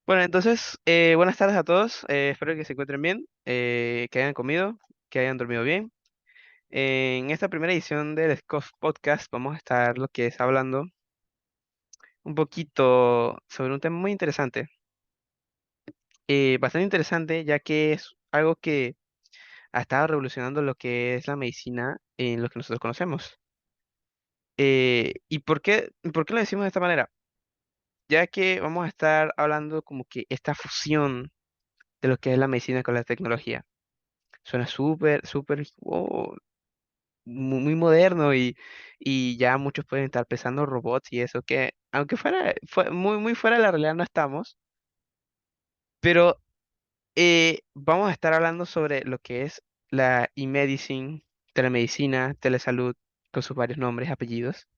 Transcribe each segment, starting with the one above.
Bueno, entonces, buenas tardes a todos. Espero que se encuentren bien, que hayan comido, que hayan dormido bien. En esta primera edición del SCOF Podcast vamos a estar lo que es hablando un poquito sobre un tema muy interesante. Bastante interesante ya que es algo que ha estado revolucionando lo que es la medicina en lo que nosotros conocemos. ¿Y por qué lo decimos de esta manera? Ya que vamos a estar hablando como que esta fusión de lo que es la medicina con la tecnología. Suena súper, súper, muy moderno y ya muchos pueden estar pensando robots y eso, que aunque muy, muy fuera de la realidad no estamos, pero vamos a estar hablando sobre lo que es la e-medicine, telemedicina, telesalud, con sus varios nombres, apellidos.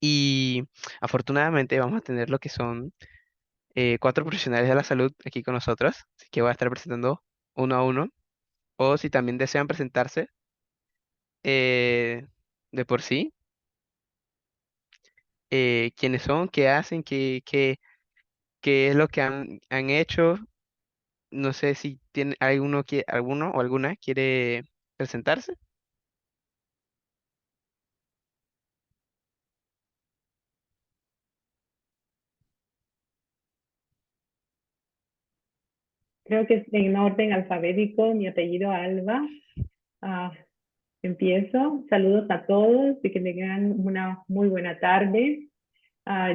Y afortunadamente vamos a tener lo que son cuatro profesionales de la salud aquí con nosotros, así que voy a estar presentando uno a uno, o si también desean presentarse eh, de por sí quiénes son, qué hacen, qué es lo que han hecho. No sé si tiene alguno o alguna quiere presentarse. Creo que es en orden alfabético, mi apellido Alba. Ah, empiezo. Saludos a todos y que tengan una muy buena tarde.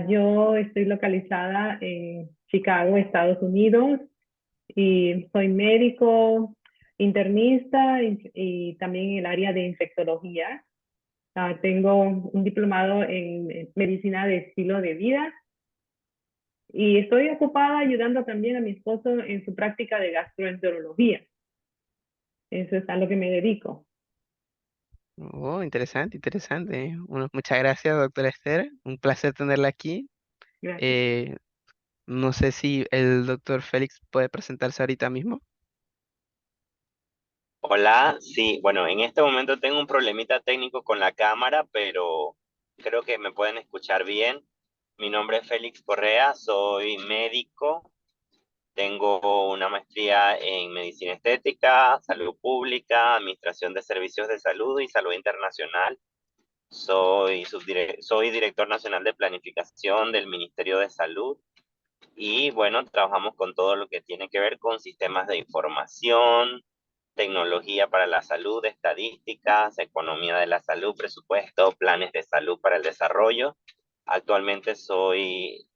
Yo estoy localizada en Chicago, Estados Unidos, y soy médico, internista y también en el área de infectología. Tengo un diplomado en medicina de estilo de vida y estoy ocupada ayudando también a mi esposo en su práctica de gastroenterología. Eso es a lo que me dedico. Oh, interesante, interesante. Bueno, muchas gracias, doctora Esther. Un placer tenerla aquí. Gracias. Eh, no sé si el doctor Félix puede presentarse ahorita mismo. Hola, sí, bueno, en este momento tengo un problemita técnico con la cámara, pero creo que me pueden escuchar bien. Mi nombre es Félix Correa, soy médico, tengo una maestría en medicina estética, salud pública, administración de servicios de salud y salud internacional. Soy director nacional de planificación del Ministerio de Salud y bueno, trabajamos con todo lo que tiene que ver con sistemas de información, tecnología para la salud, estadísticas, economía de la salud, presupuesto, planes de salud para el desarrollo. Actualmente soy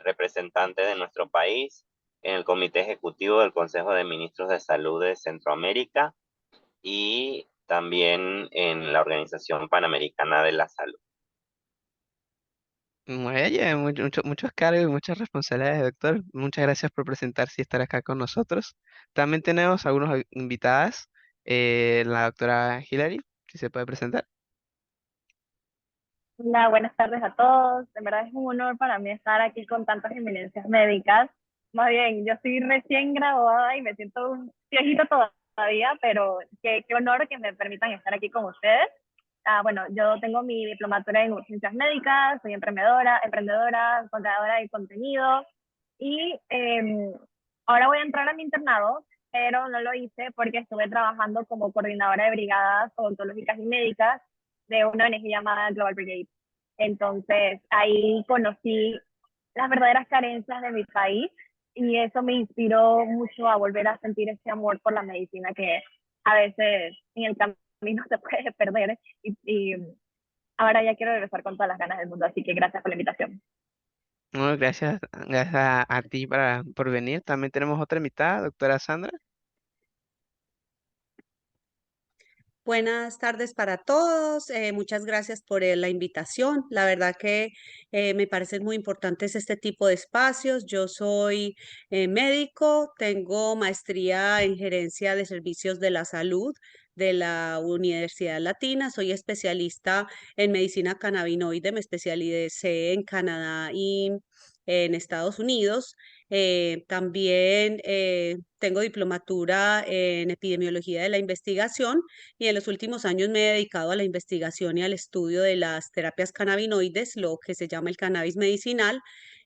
representante de nuestro país en el Comité Ejecutivo del Consejo de Ministros de Salud de Centroamérica y también en la Organización Panamericana de la Salud. Oye, muchos cargos y muchas responsabilidades, doctor. Muchas gracias por presentarse y estar acá con nosotros. También tenemos algunos invitadas. La doctora Hilary, si se puede presentar. Hola, buenas tardes a todos. En verdad es un honor para mí estar aquí con tantas eminencias médicas. Más bien, yo soy recién graduada y me siento un viejito todavía, pero qué honor que me permitan estar aquí con ustedes. Bueno, yo tengo mi diplomatura en urgencias médicas, soy emprendedora, contadora de contenido y ahora voy a entrar a mi internado, pero no lo hice porque estuve trabajando como coordinadora de brigadas odontológicas y médicas de una ONG llamada Global Brigade. Entonces ahí conocí las verdaderas carencias de mi país y eso me inspiró mucho a volver a sentir ese amor por la medicina que a veces en el camino se puede perder y ahora ya quiero regresar con todas las ganas del mundo, así que gracias por la invitación. No, gracias a ti por venir. También tenemos otra invitada, doctora Sandra. Buenas tardes para todos. Muchas gracias por la invitación. La verdad que me parecen muy importantes este tipo de espacios. Yo soy médico, tengo maestría en gerencia de servicios de la salud de la Universidad Latina. Soy especialista en medicina cannabinoide. Me especialicé en Canadá y en Estados Unidos. También tengo diplomatura en epidemiología de la investigación y en los últimos años me he dedicado a la investigación y al estudio de las terapias cannabinoides, lo que se llama el cannabis medicinal,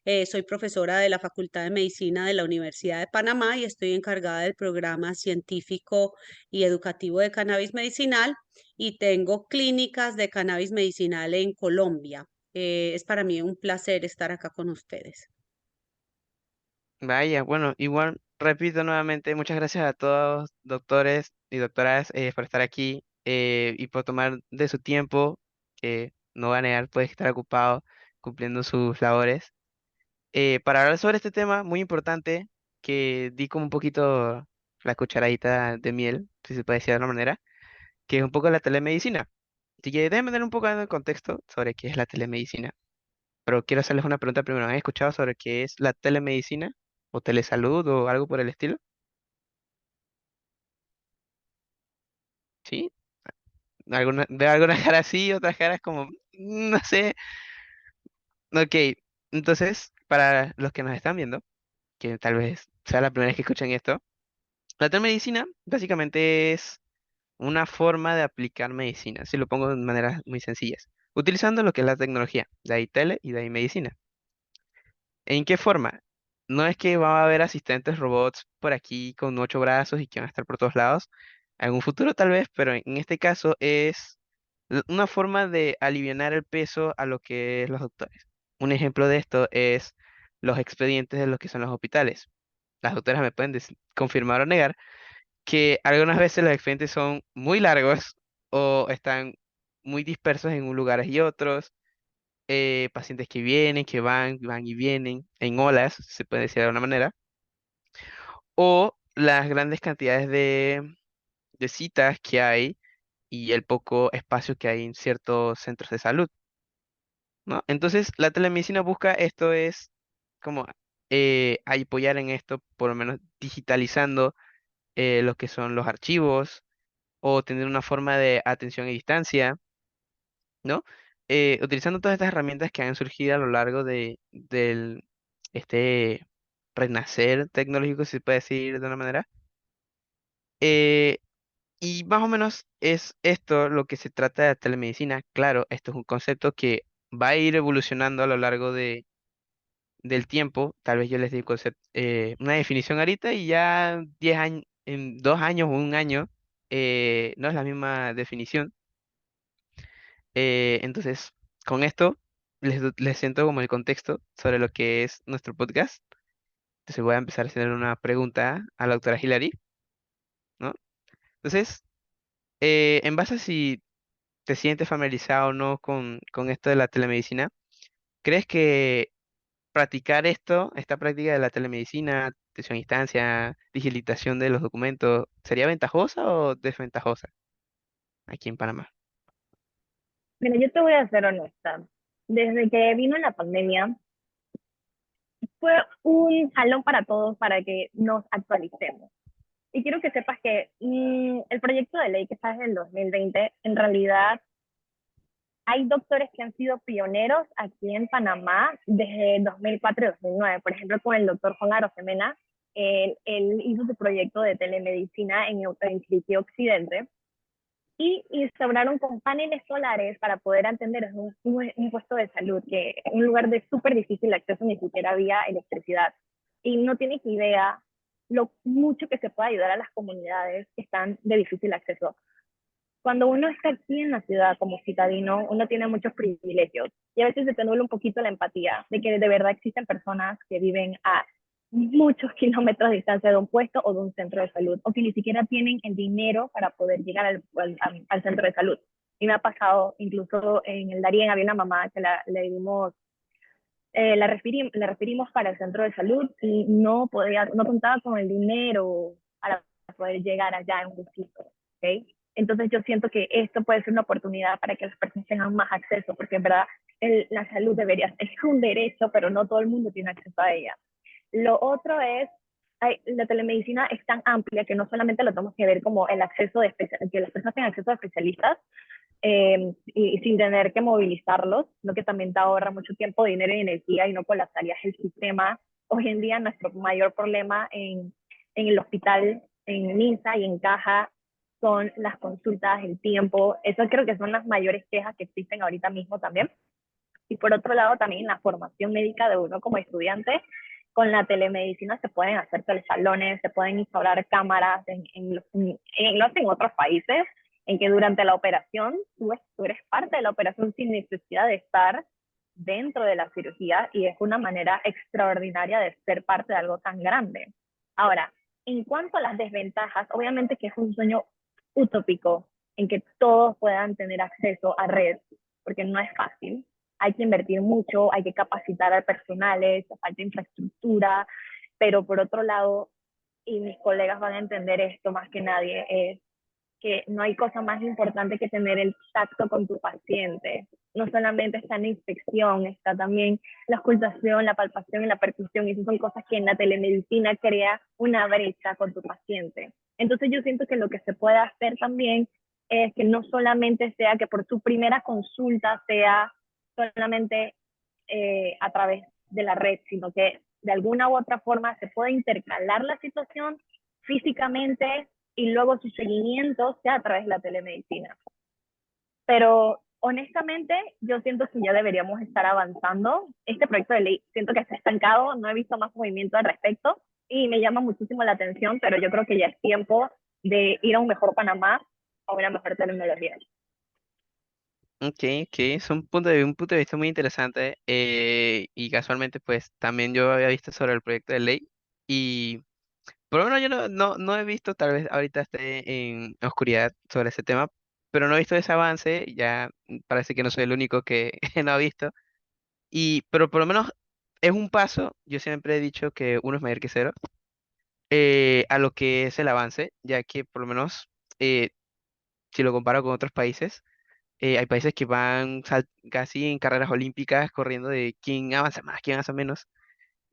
Soy profesora de la Facultad de Medicina de la Universidad de Panamá y estoy encargada del programa científico y educativo de cannabis medicinal y tengo clínicas de cannabis medicinal en Colombia. Es para mí un placer estar acá con ustedes. Vaya, bueno, igual repito nuevamente, muchas gracias a todos doctores y doctoras por estar aquí y por tomar de su tiempo, que no va a negar, puede estar ocupado cumpliendo sus labores. Para hablar sobre este tema muy importante, que di como un poquito la cucharadita de miel, si se puede decir de alguna manera, que es un poco la telemedicina. Así que déjenme dar un poco de contexto sobre qué es la telemedicina. Pero quiero hacerles una pregunta primero. ¿Han escuchado sobre qué es la telemedicina o telesalud o algo por el estilo? ¿Sí? Veo algunas caras sí, otras caras como, no sé. Ok, entonces, para los que nos están viendo, que tal vez sea la primera vez que escuchan esto, la telemedicina básicamente es una forma de aplicar medicina, si lo pongo de maneras muy sencillas, utilizando lo que es la tecnología, de ahí tele y de ahí medicina. ¿En qué forma? No es que va a haber asistentes robots por aquí con 8 brazos y que van a estar por todos lados. En un futuro tal vez, pero en este caso es una forma de alivianar el peso a lo que es los doctores. Un ejemplo de esto es los expedientes de los que son los hospitales. Las doctoras me pueden confirmar o negar que algunas veces los expedientes son muy largos o están muy dispersos en un lugares y otros, pacientes que vienen, que van y vienen en olas, se puede decir de alguna manera, o las grandes cantidades de citas que hay y el poco espacio que hay en ciertos centros de salud, ¿no? Entonces, la telemedicina busca esto es como apoyar en esto, por lo menos digitalizando lo que son los archivos o tener una forma de atención a distancia, ¿no? Utilizando todas estas herramientas que han surgido a lo largo del este renacer tecnológico, si se puede decir de una manera. eh, y más o menos es esto lo que se trata de la telemedicina. Claro, esto es un concepto que va a ir evolucionando a lo largo del tiempo. Tal vez yo les digo una definición ahorita y ya 10 años, en 2 años o un año, no es la misma definición. Entonces, con esto les siento como el contexto sobre lo que es nuestro podcast. Entonces voy a empezar a hacer una pregunta a la doctora Hilary, ¿no? Entonces, en base a si te sientes familiarizado o no con esto de la telemedicina, ¿crees que practicar esta práctica de la telemedicina, atención a distancia, digitalización de los documentos, sería ventajosa o desventajosa aquí en Panamá? Mira, yo te voy a ser honesta. Desde que vino la pandemia, fue un jalón para todos para que nos actualicemos. Y quiero que sepas que el proyecto de ley que está desde el 2020, en realidad hay doctores que han sido pioneros aquí en Panamá desde 2004 y 2009. Por ejemplo, con el doctor Juan Arosemena, él hizo su proyecto de telemedicina en Chiriquí Occidente y instauraron con paneles solares para poder atender un puesto de salud, que en un lugar de súper difícil acceso ni siquiera había electricidad. Y no tienes idea lo mucho que se puede ayudar a las comunidades que están de difícil acceso. Cuando uno está aquí en la ciudad como citadino, uno tiene muchos privilegios y a veces se te nubla un poquito la empatía de que de verdad existen personas que viven a muchos kilómetros de distancia de un puesto o de un centro de salud, o que ni siquiera tienen el dinero para poder llegar al centro de salud. Y me ha pasado, incluso en el Darién había una mamá que la referimos para el centro de salud y no contaba con el dinero para poder llegar allá en un sitio, ¿ok? Entonces yo siento que esto puede ser una oportunidad para que las personas tengan más acceso, porque en verdad la salud es un derecho, pero no todo el mundo tiene acceso a ella. Lo otro es, la telemedicina es tan amplia que no solamente lo tenemos que ver como el acceso que las personas tengan acceso a especialistas, y sin tener que movilizarlos, lo que también te ahorra mucho tiempo, dinero y energía y no colapsarías el sistema. Hoy en día nuestro mayor problema en el hospital, en MINSA y en Caja, son las consultas, el tiempo. Eso creo que son las mayores quejas que existen ahorita mismo también. Y por otro lado, también la formación médica de uno como estudiante, con la telemedicina se pueden hacer telesalones, se pueden instalar cámaras en otros países, en que durante la operación tú eres parte de la operación sin necesidad de estar dentro de la cirugía, y es una manera extraordinaria de ser parte de algo tan grande. Ahora, en cuanto a las desventajas, obviamente que es un sueño utópico en que todos puedan tener acceso a red, porque no es fácil. Hay que invertir mucho, hay que capacitar al personal, falta infraestructura, pero por otro lado, y mis colegas van a entender esto más que nadie, es que no hay cosa más importante que tener el tacto con tu paciente. No solamente está en la inspección, está también la ocultación, la palpación y la percusión, y esas son cosas que en la telemedicina crea una brecha con tu paciente. Entonces yo siento que lo que se puede hacer también es que no solamente sea que por tu primera consulta sea solamente a través de la red, sino que de alguna u otra forma se puede intercalar la situación físicamente y luego su seguimiento sea a través de la telemedicina. Pero honestamente, yo siento que ya deberíamos estar avanzando. Este proyecto de ley siento que está estancado, no he visto más movimiento al respecto y me llama muchísimo la atención, pero yo creo que ya es tiempo de ir a un mejor Panamá, a una mejor tecnología. Ok, ok, es un punto de vista muy interesante, y casualmente pues también yo había visto sobre el proyecto de ley y por lo menos yo no he visto, tal vez ahorita esté en oscuridad sobre ese tema, pero no he visto ese avance, ya parece que no soy el único que, que no ha visto, pero por lo menos es un paso, yo siempre he dicho que uno es mayor que cero, a lo que es el avance, ya que por lo menos eh, si lo comparo con otros países, hay países que van casi en carreras olímpicas corriendo de quién avanza más, quién avanza menos.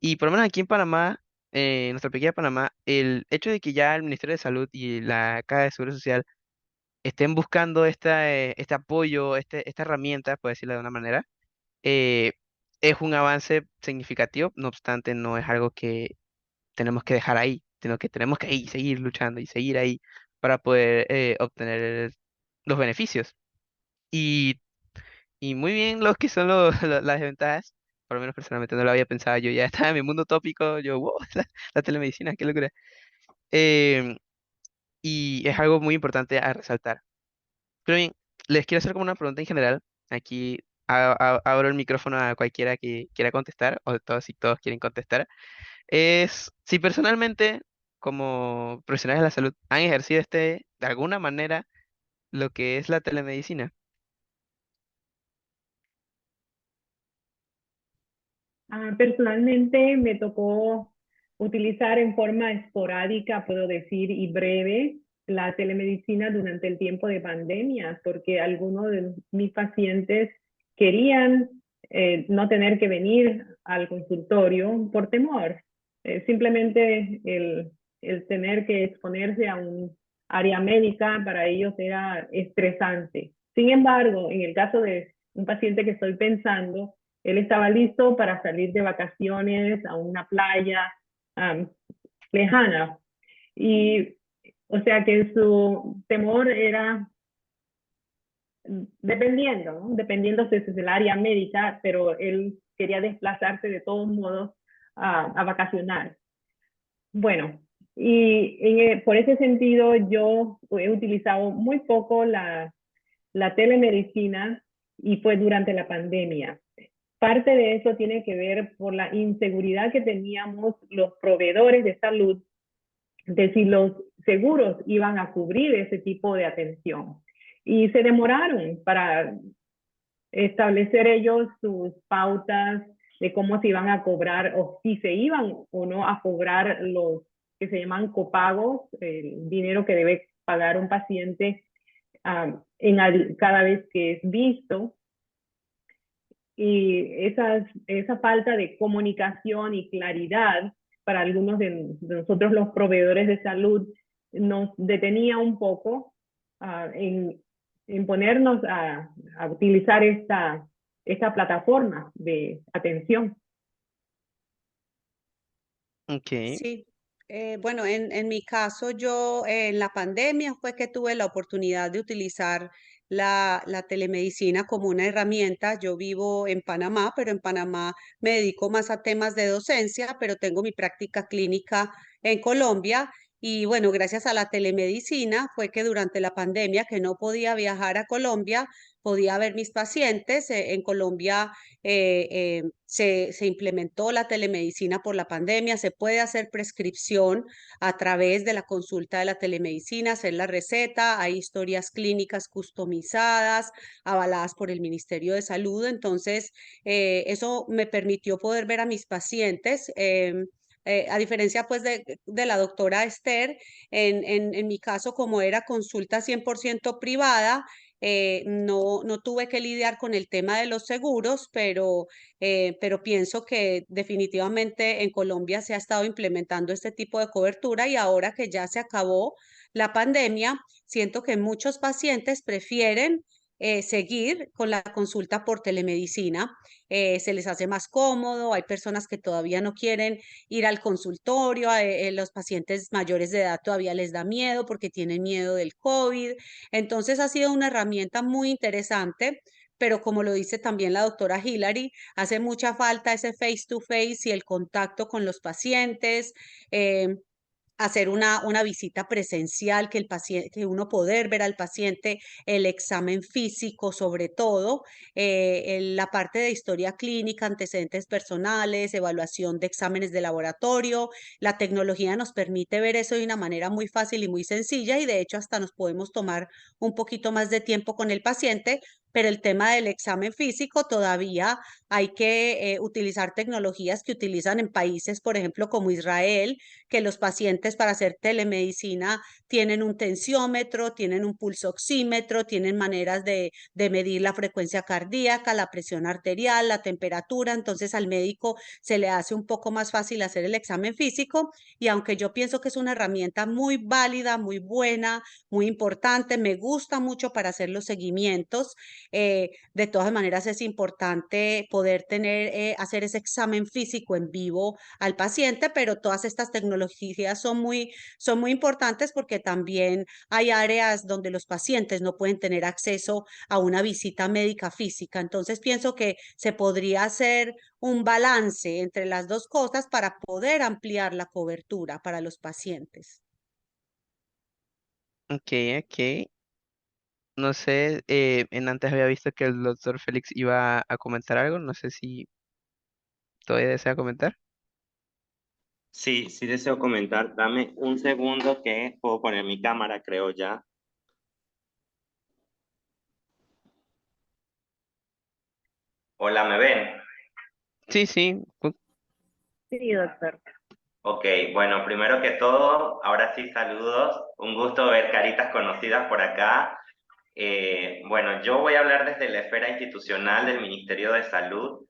Y por lo menos aquí en Panamá, en nuestra pequeña Panamá, el hecho de que ya el Ministerio de Salud y la Caja de Seguro Social estén buscando este apoyo, esta herramienta, por decirlo de una manera, eh, es un avance significativo. No obstante, no es algo que tenemos que dejar ahí, sino que tenemos que ahí seguir luchando y seguir ahí para poder obtener los beneficios. Y Y muy bien los que son las desventajas. Por lo menos personalmente no lo había pensado. Yo ya estaba en mi mundo tópico. Yo, wow, la telemedicina, qué locura. Em, y es algo muy importante a resaltar. Pero bien, les quiero hacer como una pregunta en general. Aquí abro el micrófono a cualquiera que quiera contestar, o todos si todos quieren contestar. Es si personalmente, como profesionales de la salud, han ejercido de alguna manera, lo que es la telemedicina. Personalmente me tocó utilizar en forma esporádica, puedo decir, y breve, la telemedicina durante el tiempo de pandemia, porque algunos de mis pacientes querían no tener que venir al consultorio por temor. Simplemente el tener que exponerse a un área médica para ellos era estresante. Sin embargo, en el caso de un paciente que estoy pensando, él estaba listo para salir de vacaciones a una playa lejana. Y o sea que su temor era dependiendo, ¿no? Dependiendo si es el área médica, pero él quería desplazarse de todos modos a vacacionar. Bueno, y por ese sentido yo he utilizado muy poco la telemedicina y fue durante la pandemia. Parte de eso tiene que ver por la inseguridad que teníamos los proveedores de salud de si los seguros iban a cubrir ese tipo de atención. Y se demoraron para establecer ellos sus pautas de cómo se iban a cobrar o si se iban o no a cobrar los que se llaman copagos, el dinero que debe pagar un paciente cada vez que es visto. Y esa falta de comunicación y claridad para algunos de nosotros los proveedores de salud nos detenía un poco en ponernos a utilizar esta plataforma de atención. Ok. Sí, bueno, en mi caso yo en la pandemia fue que tuve la oportunidad de utilizar la telemedicina como una herramienta. Yo vivo en Panamá, pero en Panamá me dedico más a temas de docencia, pero tengo mi práctica clínica en Colombia. Y bueno, gracias a la telemedicina fue que durante la pandemia, que no podía viajar a Colombia, podía ver mis pacientes. En Colombia se implementó la telemedicina por la pandemia. Se puede hacer prescripción a través de la consulta de la telemedicina, hacer la receta. Hay historias clínicas customizadas, avaladas por el Ministerio de Salud. Entonces, eso me permitió poder ver a mis pacientes. A diferencia pues de la doctora Esther, en mi caso, como era consulta 100% privada, no tuve que lidiar con el tema de los seguros, pero pienso que definitivamente en Colombia se ha estado implementando este tipo de cobertura y ahora que ya se acabó la pandemia, siento que muchos pacientes prefieren seguir con la consulta por telemedicina. Se les hace más cómodo. Hay personas que todavía no quieren ir al consultorio. Los pacientes mayores de edad todavía les da miedo porque tienen miedo del COVID. Entonces ha sido una herramienta muy interesante, pero como lo dice también la doctora Hilary, hace mucha falta ese face to face y el contacto con los pacientes. Hacer una visita presencial, que el paciente, que uno poder ver al paciente, el examen físico sobre todo, la parte de historia clínica, antecedentes personales, evaluación de exámenes de laboratorio. La tecnología nos permite ver eso de una manera muy fácil y muy sencilla, y de hecho hasta nos podemos tomar un poquito más de tiempo con el paciente, pero el tema del examen físico todavía hay que utilizar tecnologías que utilizan en países, por ejemplo, como Israel, que los pacientes para hacer telemedicina tienen un tensiómetro, tienen un pulso oxímetro, tienen maneras de medir la frecuencia cardíaca, la presión arterial, la temperatura. Entonces al médico se le hace un poco más fácil hacer el examen físico, y aunque yo pienso que es una herramienta muy válida, muy buena, muy importante, me gusta mucho para hacer los seguimientos. De todas maneras es importante poder hacer ese examen físico en vivo al paciente, pero todas estas tecnologías son muy importantes porque también hay áreas donde los pacientes no pueden tener acceso a una visita médica física. Entonces pienso que se podría hacer un balance entre las dos cosas para poder ampliar la cobertura para los pacientes. Ok, ok. No sé, en antes había visto que el doctor Félix iba a comentar algo. No sé si todavía desea comentar. Sí, sí deseo comentar. Dame un segundo que puedo poner mi cámara, creo ya. Hola, ¿me ven? Sí, sí. Sí, doctor. Ok, bueno, primero que todo, ahora sí saludos. Un gusto ver caritas conocidas por acá. Bueno, yo voy a hablar desde la esfera institucional del Ministerio de Salud.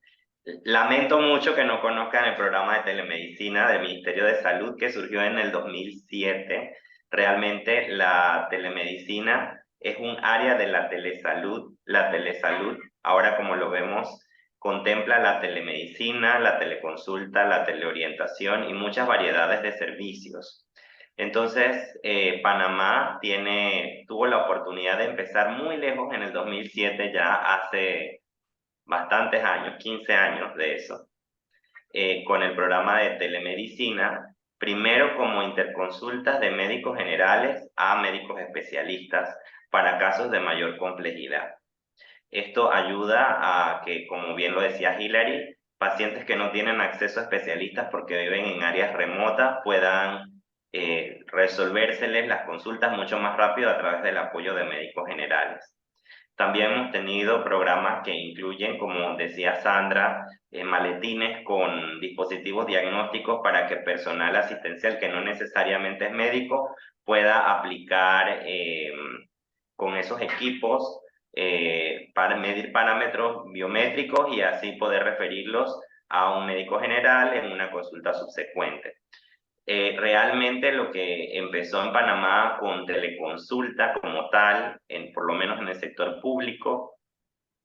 Lamento mucho que no conozcan el programa de telemedicina del Ministerio de Salud que surgió en el 2007. Realmente la telemedicina es un área de la telesalud. La telesalud, ahora como lo vemos, contempla la telemedicina, la teleconsulta, la teleorientación y muchas variedades de servicios. Entonces, Panamá tuvo la oportunidad de empezar muy lejos en el 2007, ya hace bastantes años, 15 años de eso, con el programa de telemedicina, primero como interconsultas de médicos generales a médicos especialistas para casos de mayor complejidad. Esto ayuda a que, como bien lo decía Hilary, pacientes que no tienen acceso a especialistas porque viven en áreas remotas puedan resolvérseles las consultas mucho más rápido a través del apoyo de médicos generales. También hemos tenido programas que incluyen, como decía Sandra, maletines con dispositivos diagnósticos para que personal asistencial que no necesariamente es médico pueda aplicar con esos equipos para medir parámetros biométricos y así poder referirlos a un médico general en una consulta subsecuente. Realmente lo que empezó en Panamá con teleconsulta como tal, por lo menos en el sector público,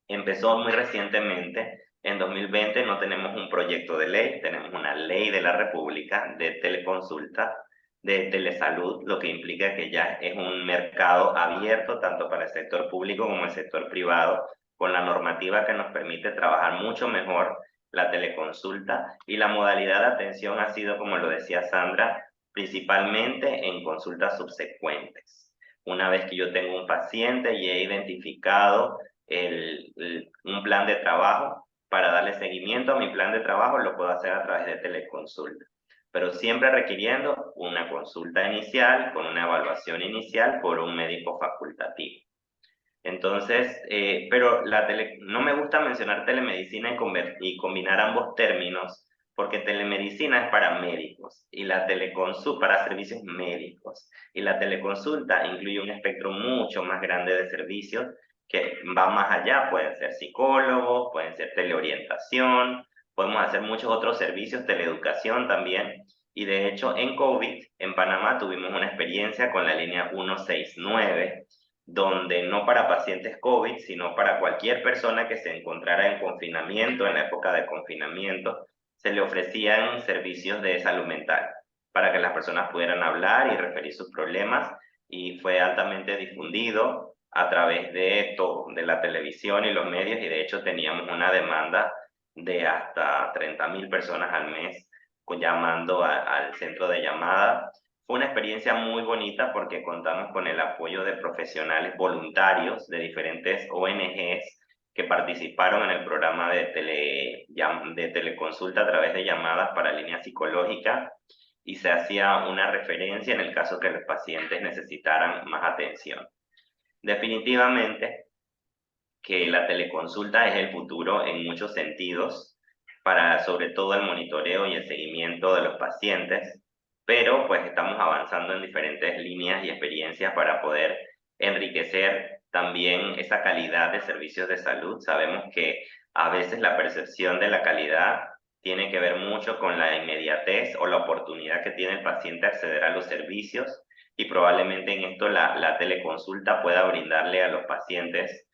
empezó muy recientemente. En 2020 no tenemos un proyecto de ley, tenemos una ley de la República de teleconsulta de telesalud, lo que implica que ya es un mercado abierto tanto para el sector público como el sector privado, con la normativa que nos permite trabajar mucho mejor la teleconsulta, y la modalidad de atención ha sido, como lo decía Sandra, principalmente en consultas subsecuentes. Una vez que yo tengo un paciente y he identificado un plan de trabajo, para darle seguimiento a mi plan de trabajo lo puedo hacer a través de teleconsulta, pero siempre requiriendo una consulta inicial con una evaluación inicial por un médico facultativo. Entonces, pero no me gusta mencionar telemedicina y combinar ambos términos, porque telemedicina es para médicos y la teleconsulta para servicios médicos, y la teleconsulta incluye un espectro mucho más grande de servicios que va más allá. Pueden ser psicólogos, pueden ser teleorientación, podemos hacer muchos otros servicios, teleeducación también. Y de hecho, en COVID, en Panamá, tuvimos una experiencia con la línea 169, donde no para pacientes COVID, sino para cualquier persona que se encontrara en confinamiento, en la época de confinamiento, se le ofrecían servicios de salud mental para que las personas pudieran hablar y referir sus problemas, y fue altamente difundido a través de todo, de la televisión y los medios, y de hecho teníamos una demanda de hasta 30.000 personas al mes llamando al centro de llamada. Fue una experiencia muy bonita porque contamos con el apoyo de profesionales voluntarios de diferentes ONGs que participaron en el programa de teleconsulta a través de llamadas para línea psicológica, y se hacía una referencia en el caso que los pacientes necesitaran más atención. Definitivamente que la teleconsulta es el futuro en muchos sentidos, para sobre todo el monitoreo y el seguimiento de los pacientes, pero pues estamos avanzando en diferentes líneas y experiencias para poder enriquecer también esa calidad de servicios de salud. Sabemos que a veces la percepción de la calidad tiene que ver mucho con la inmediatez o la oportunidad que tiene el paciente a acceder a los servicios, y probablemente en esto la teleconsulta pueda brindarle a los pacientes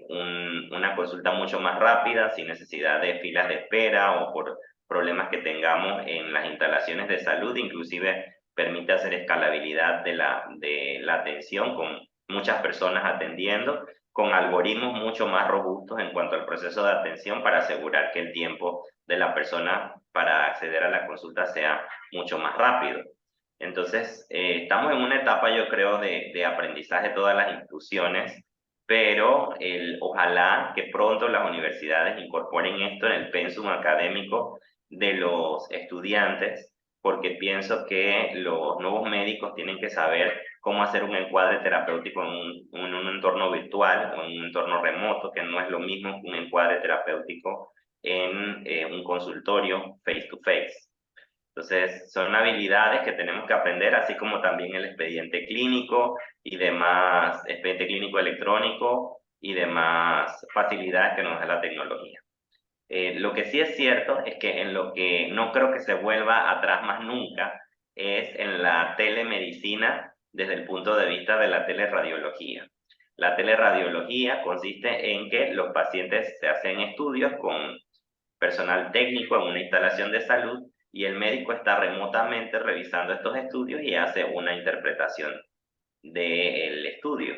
una consulta mucho más rápida, sin necesidad de filas de espera o por problemas que tengamos en las instalaciones de salud. Inclusive permite hacer escalabilidad de la atención, con muchas personas atendiendo, con algoritmos mucho más robustos en cuanto al proceso de atención, para asegurar que el tiempo de la persona para acceder a la consulta sea mucho más rápido. Entonces, estamos en una etapa, yo creo, de aprendizaje de todas las instituciones, pero ojalá que pronto las universidades incorporen esto en el pensum académico de los estudiantes, porque pienso que los nuevos médicos tienen que saber cómo hacer un encuadre terapéutico en un entorno virtual o en un entorno remoto, que no es lo mismo que un encuadre terapéutico en un consultorio face to face. Entonces, son habilidades que tenemos que aprender, así como también el expediente clínico y demás, expediente clínico electrónico y demás facilidades que nos da la tecnología. Lo que sí es cierto es que en lo que no creo que se vuelva atrás más nunca es en la telemedicina desde el punto de vista de la teleradiología. La teleradiología consiste en que los pacientes se hacen estudios con personal técnico en una instalación de salud, y el médico está remotamente revisando estos estudios y hace una interpretación del estudio.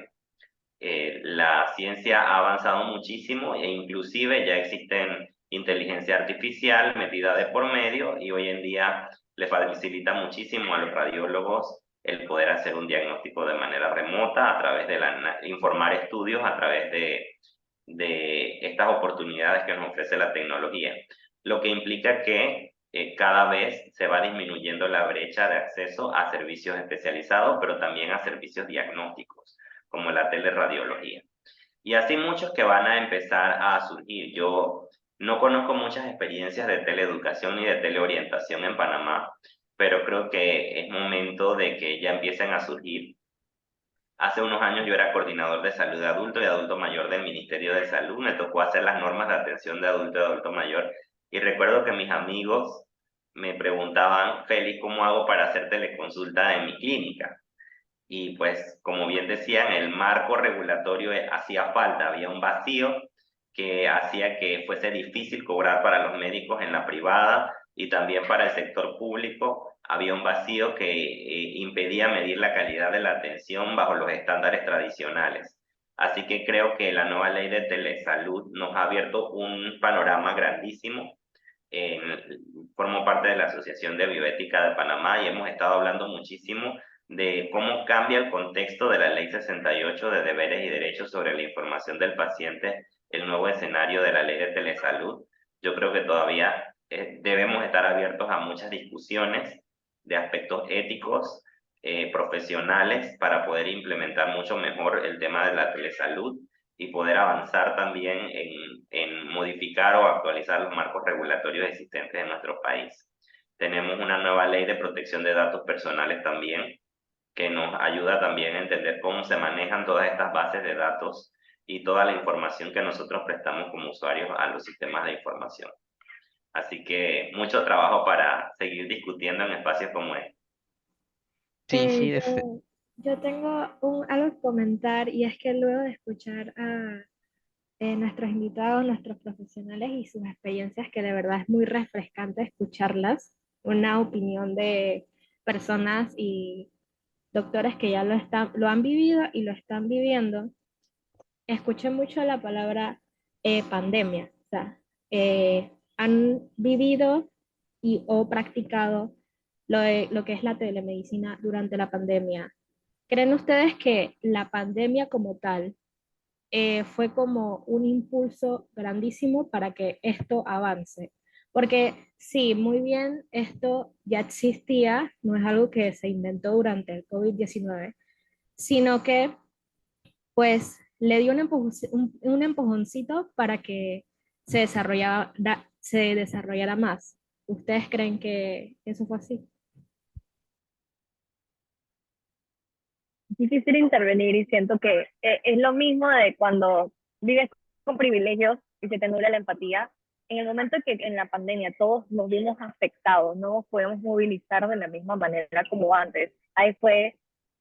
La ciencia ha avanzado muchísimo, e inclusive ya existen inteligencia artificial metida de por medio, y hoy en día le facilita muchísimo a los radiólogos el poder hacer un diagnóstico de manera remota a través de informar estudios a través de estas oportunidades que nos ofrece la tecnología, lo que implica que cada vez se va disminuyendo la brecha de acceso a servicios especializados, pero también a servicios diagnósticos, como la teleradiología. Y así muchos que van a empezar a surgir. Yo no conozco muchas experiencias de teleeducación ni de teleorientación en Panamá, pero creo que es momento de que ya empiecen a surgir. Hace unos años yo era coordinador de salud de adulto y adulto mayor del Ministerio de Salud. Me tocó hacer las normas de atención de adulto y adulto mayor. Y recuerdo que mis amigos me preguntaban: Félix, ¿cómo hago para hacer teleconsulta en mi clínica? Y pues, como bien decían, el marco regulatorio hacía falta. Había un vacío que hacía que fuese difícil cobrar para los médicos en la privada, y también para el sector público había un vacío que impedía medir la calidad de la atención bajo los estándares tradicionales. Así que creo que la nueva ley de telesalud nos ha abierto un panorama grandísimo. Formo parte de la Asociación de Bioética de Panamá y hemos estado hablando muchísimo de cómo cambia el contexto de la Ley 68 de deberes y derechos sobre la información del paciente, el nuevo escenario de la Ley de Telesalud. Yo creo que todavía debemos estar abiertos a muchas discusiones de aspectos éticos, profesionales, para poder implementar mucho mejor el tema de la telesalud y poder avanzar también en modificar o actualizar los marcos regulatorios existentes en nuestro país. Tenemos una nueva ley de protección de datos personales también, que nos ayuda también a entender cómo se manejan todas estas bases de datos y toda la información que nosotros prestamos como usuarios a los sistemas de información. Así que mucho trabajo para seguir discutiendo en espacios como este. Sí, sí, Yo tengo algo que comentar y es que luego de escuchar a nuestros invitados, nuestros profesionales y sus experiencias, que de verdad es muy refrescante escucharlas, una opinión de personas y doctores que ya lo han vivido y lo están viviendo. Escuché mucho la palabra pandemia, o sea, han vivido y o practicado lo que es la telemedicina durante la pandemia. ¿Creen ustedes que la pandemia como tal fue como un impulso grandísimo para que esto avance? Porque sí, muy bien, esto ya existía, no es algo que se inventó durante el COVID-19, sino que pues le dio un empujoncito para que se desarrollara más. ¿Ustedes creen que eso fue así? Difícil intervenir y siento que es lo mismo de cuando vives con privilegios y se te nubla la empatía. En el momento que en la pandemia todos nos vimos afectados, no nos podemos movilizar de la misma manera como antes. Ahí fue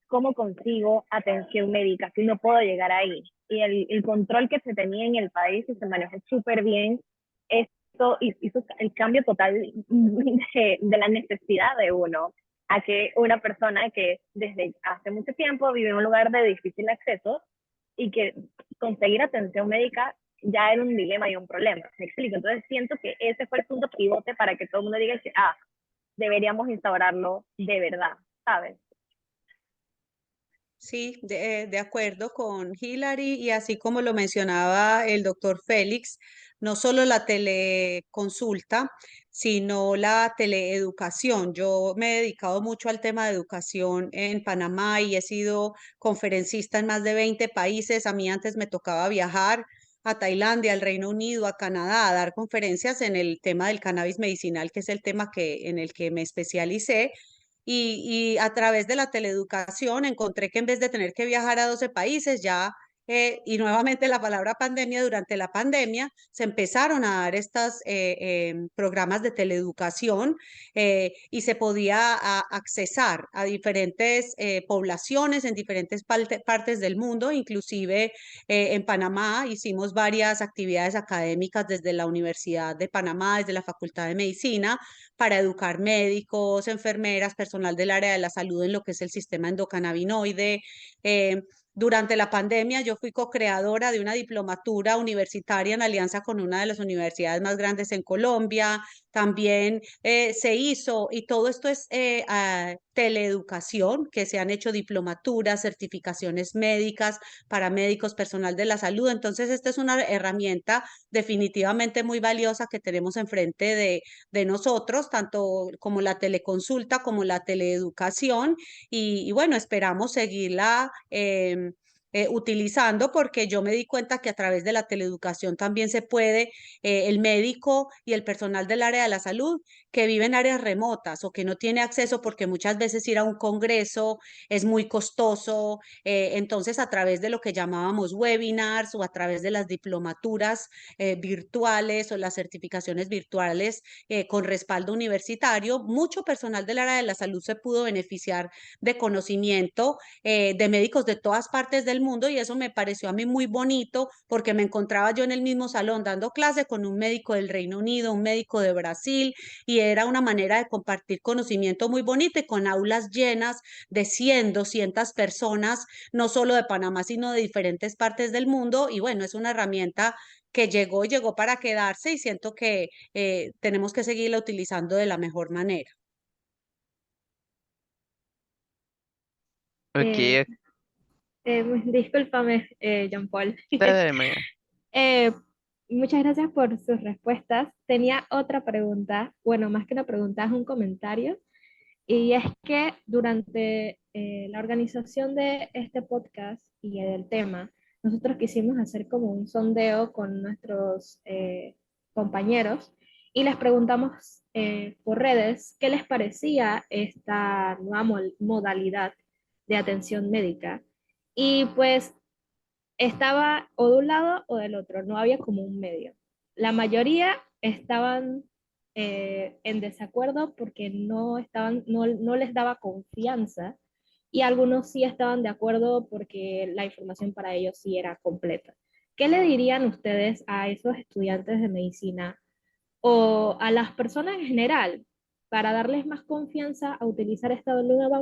cómo consigo atención médica, si no puedo llegar ahí. Y el control que se tenía en el país y se manejó súper bien, esto hizo el cambio total de la necesidad de uno a que una persona que desde hace mucho tiempo vive en un lugar de difícil acceso y que conseguir atención médica ya era un dilema y un problema. ¿Me explico? Entonces siento que ese fue el punto pivote para que todo el mundo diga que deberíamos instaurarlo de verdad, ¿sabes? Sí, de acuerdo con Hilary y así como lo mencionaba el doctor Félix, no solo la teleconsulta, sino la teleeducación. Yo me he dedicado mucho al tema de educación en Panamá y he sido conferencista en más de 20 países. A mí antes me tocaba viajar a Tailandia, al Reino Unido, a Canadá, a dar conferencias en el tema del cannabis medicinal, que es el tema en el que me especialicé. Y a través de la teleeducación encontré que en vez de tener que viajar a 12 países, y nuevamente la palabra pandemia, durante la pandemia se empezaron a dar estos programas de teleeducación y se podía accesar a diferentes poblaciones en diferentes partes del mundo, inclusive en Panamá hicimos varias actividades académicas desde la Universidad de Panamá, desde la Facultad de Medicina, para educar médicos, enfermeras, personal del área de la salud en lo que es el sistema endocannabinoide. Durante la pandemia yo fui co-creadora de una diplomatura universitaria en alianza con una de las universidades más grandes en Colombia. También se hizo, y todo esto es teleeducación, que se han hecho diplomaturas, certificaciones médicas para médicos, personal de la salud. Entonces, esta es una herramienta definitivamente muy valiosa que tenemos enfrente de nosotros, tanto como la teleconsulta como la teleeducación, y bueno, esperamos seguirla utilizando, porque yo me di cuenta que a través de la teleeducación también se puede, el médico y el personal del área de la salud que vive en áreas remotas o que no tiene acceso, porque muchas veces ir a un congreso es muy costoso, entonces a través de lo que llamábamos webinars o a través de las diplomaturas virtuales o las certificaciones virtuales con respaldo universitario, mucho personal del área de la salud se pudo beneficiar de conocimiento de médicos de todas partes del mundo, y eso me pareció a mí muy bonito porque me encontraba yo en el mismo salón dando clase con un médico del Reino Unido, un médico de Brasil, y era una manera de compartir conocimiento muy bonita y con aulas llenas de 100, 200 personas, no solo de Panamá, sino de diferentes partes del mundo. Y bueno, es una herramienta que llegó y llegó para quedarse, y siento que tenemos que seguirla utilizando de la mejor manera. Eh, Ok, discúlpame, Jean Paul. dale, dale, María. Eh, Muchas gracias por sus respuestas. Tenía otra pregunta, bueno, más que una pregunta, es un comentario, y es que durante la organización de este podcast y del tema, nosotros quisimos hacer como un sondeo con nuestros compañeros y les preguntamos por redes qué les parecía esta nueva modalidad de atención médica. Y pues estaba o de un lado o del otro, no había como un medio. La mayoría estaban en desacuerdo porque no les daba confianza, y algunos sí estaban de acuerdo porque la información para ellos sí era completa. ¿Qué le dirían ustedes a esos estudiantes de medicina o a las personas en general para darles más confianza a utilizar esta nueva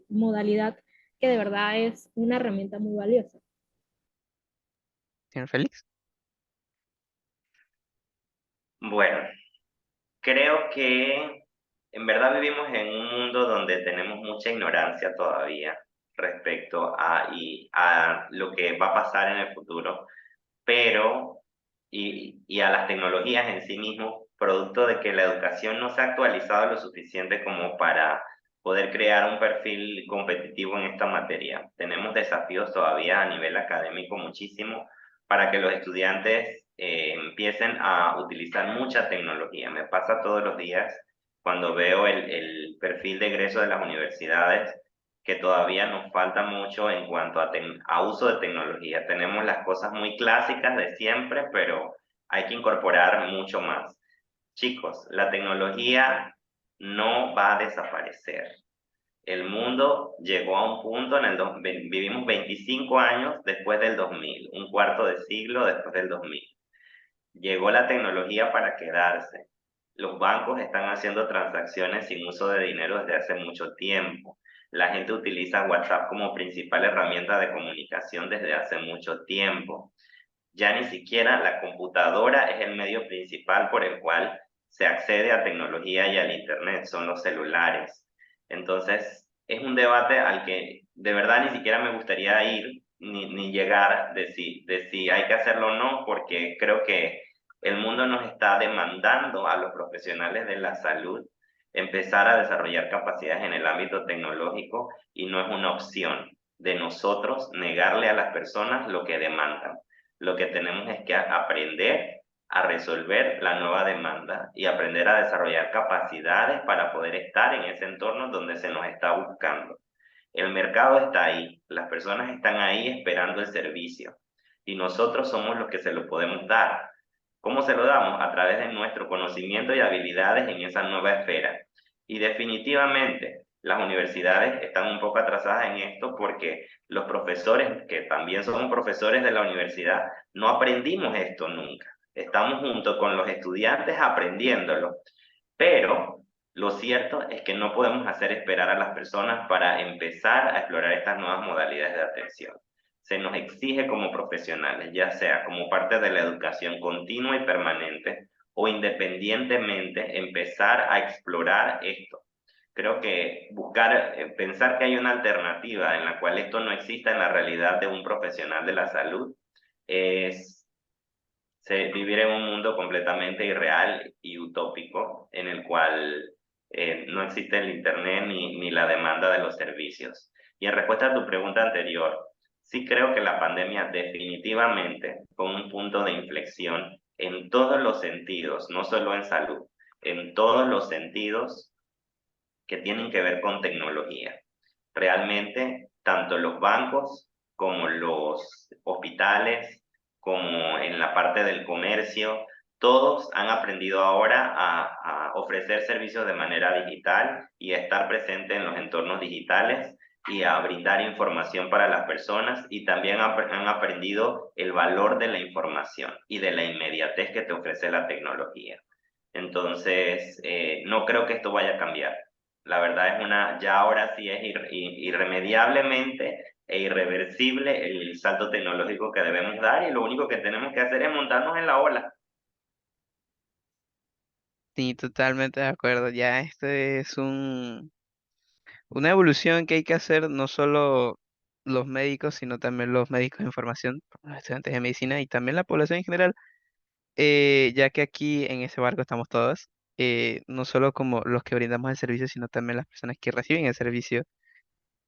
modalidad que de verdad es una herramienta muy valiosa? Señor Félix. Bueno, creo que en verdad vivimos en un mundo donde tenemos mucha ignorancia todavía respecto a lo que va a pasar en el futuro, pero y a las tecnologías en sí mismo, producto de que la educación no se ha actualizado lo suficiente como para poder crear un perfil competitivo en esta materia. Tenemos desafíos todavía a nivel académico muchísimo para que los estudiantes empiecen a utilizar mucha tecnología. Me pasa todos los días cuando veo el perfil de egreso de las universidades, que todavía nos falta mucho en cuanto a uso de tecnología. Tenemos las cosas muy clásicas de siempre, pero hay que incorporar mucho más. Chicos, la tecnología no va a desaparecer. El mundo llegó a un punto vivimos 25 años después del 2000, un cuarto de siglo después del 2000. Llegó la tecnología para quedarse. Los bancos están haciendo transacciones sin uso de dinero desde hace mucho tiempo. La gente utiliza WhatsApp como principal herramienta de comunicación desde hace mucho tiempo. Ya ni siquiera la computadora es el medio principal por el cual se accede a tecnología y al Internet, son los celulares. Entonces, es un debate al que de verdad ni siquiera me gustaría ir ni llegar de si hay que hacerlo o no, porque creo que el mundo nos está demandando a los profesionales de la salud empezar a desarrollar capacidades en el ámbito tecnológico, y no es una opción de nosotros negarle a las personas lo que demandan. Lo que tenemos es que aprender a resolver la nueva demanda y aprender a desarrollar capacidades para poder estar en ese entorno donde se nos está buscando. El mercado está ahí, las personas están ahí esperando el servicio, y nosotros somos los que se lo podemos dar. ¿Cómo se lo damos? A través de nuestro conocimiento y habilidades en esa nueva esfera. Y definitivamente las universidades están un poco atrasadas en esto porque los profesores, que también somos profesores de la universidad, no aprendimos esto nunca. Estamos junto con los estudiantes aprendiéndolo, pero lo cierto es que no podemos hacer esperar a las personas para empezar a explorar estas nuevas modalidades de atención. Se nos exige como profesionales, ya sea como parte de la educación continua y permanente o independientemente, empezar a explorar esto. Creo que pensar que hay una alternativa en la cual esto no exista en la realidad de un profesional de la salud es vivir en un mundo completamente irreal y utópico en el cual no existe el Internet ni la demanda de los servicios. Y en respuesta a tu pregunta anterior, sí creo que la pandemia definitivamente fue un punto de inflexión en todos los sentidos, no solo en salud, en todos los sentidos que tienen que ver con tecnología. Realmente, tanto los bancos como los hospitales, como en la parte del comercio, todos han aprendido ahora a ofrecer servicios de manera digital y a estar presentes en los entornos digitales, y a brindar información para las personas, y también han aprendido el valor de la información y de la inmediatez que te ofrece la tecnología. Entonces, no creo que esto vaya a cambiar. La verdad es ya ahora sí es irremediablemente e irreversible el salto tecnológico que debemos dar, y lo único que tenemos que hacer es montarnos en la ola. Sí, totalmente de acuerdo. Ya esto es una evolución que hay que hacer no solo los médicos, sino también los médicos de información, los estudiantes de medicina y también la población en general, ya que aquí en ese barco estamos todos, no solo como los que brindamos el servicio, sino también las personas que reciben el servicio,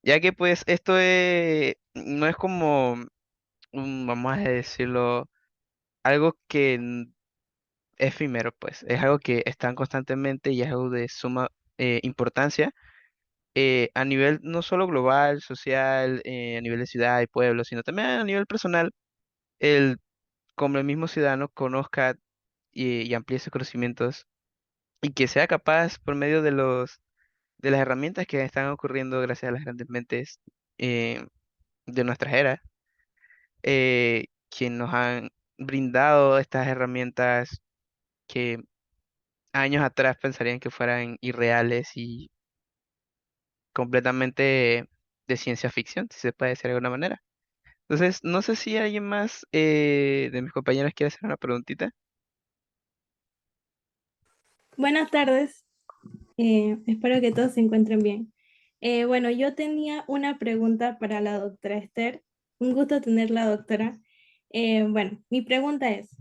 ya que pues esto no es como, vamos a decirlo, algo que efímero, pues, es algo que están constantemente y es algo de suma importancia a nivel no solo global, social, a nivel de ciudad y pueblo, sino también a nivel personal, el como el mismo ciudadano conozca y amplíe sus conocimientos y que sea capaz por medio de las herramientas que están ocurriendo gracias a las grandes mentes de nuestras eras, quien nos han brindado estas herramientas que años atrás pensarían que fueran irreales y completamente de ciencia ficción, si se puede decir de alguna manera. Entonces, no sé si alguien más de mis compañeros quiere hacer una preguntita. Buenas tardes, espero que todos se encuentren bien. Bueno, yo tenía una pregunta para la doctora Esther. Un gusto tenerla, doctora. Bueno, mi pregunta es,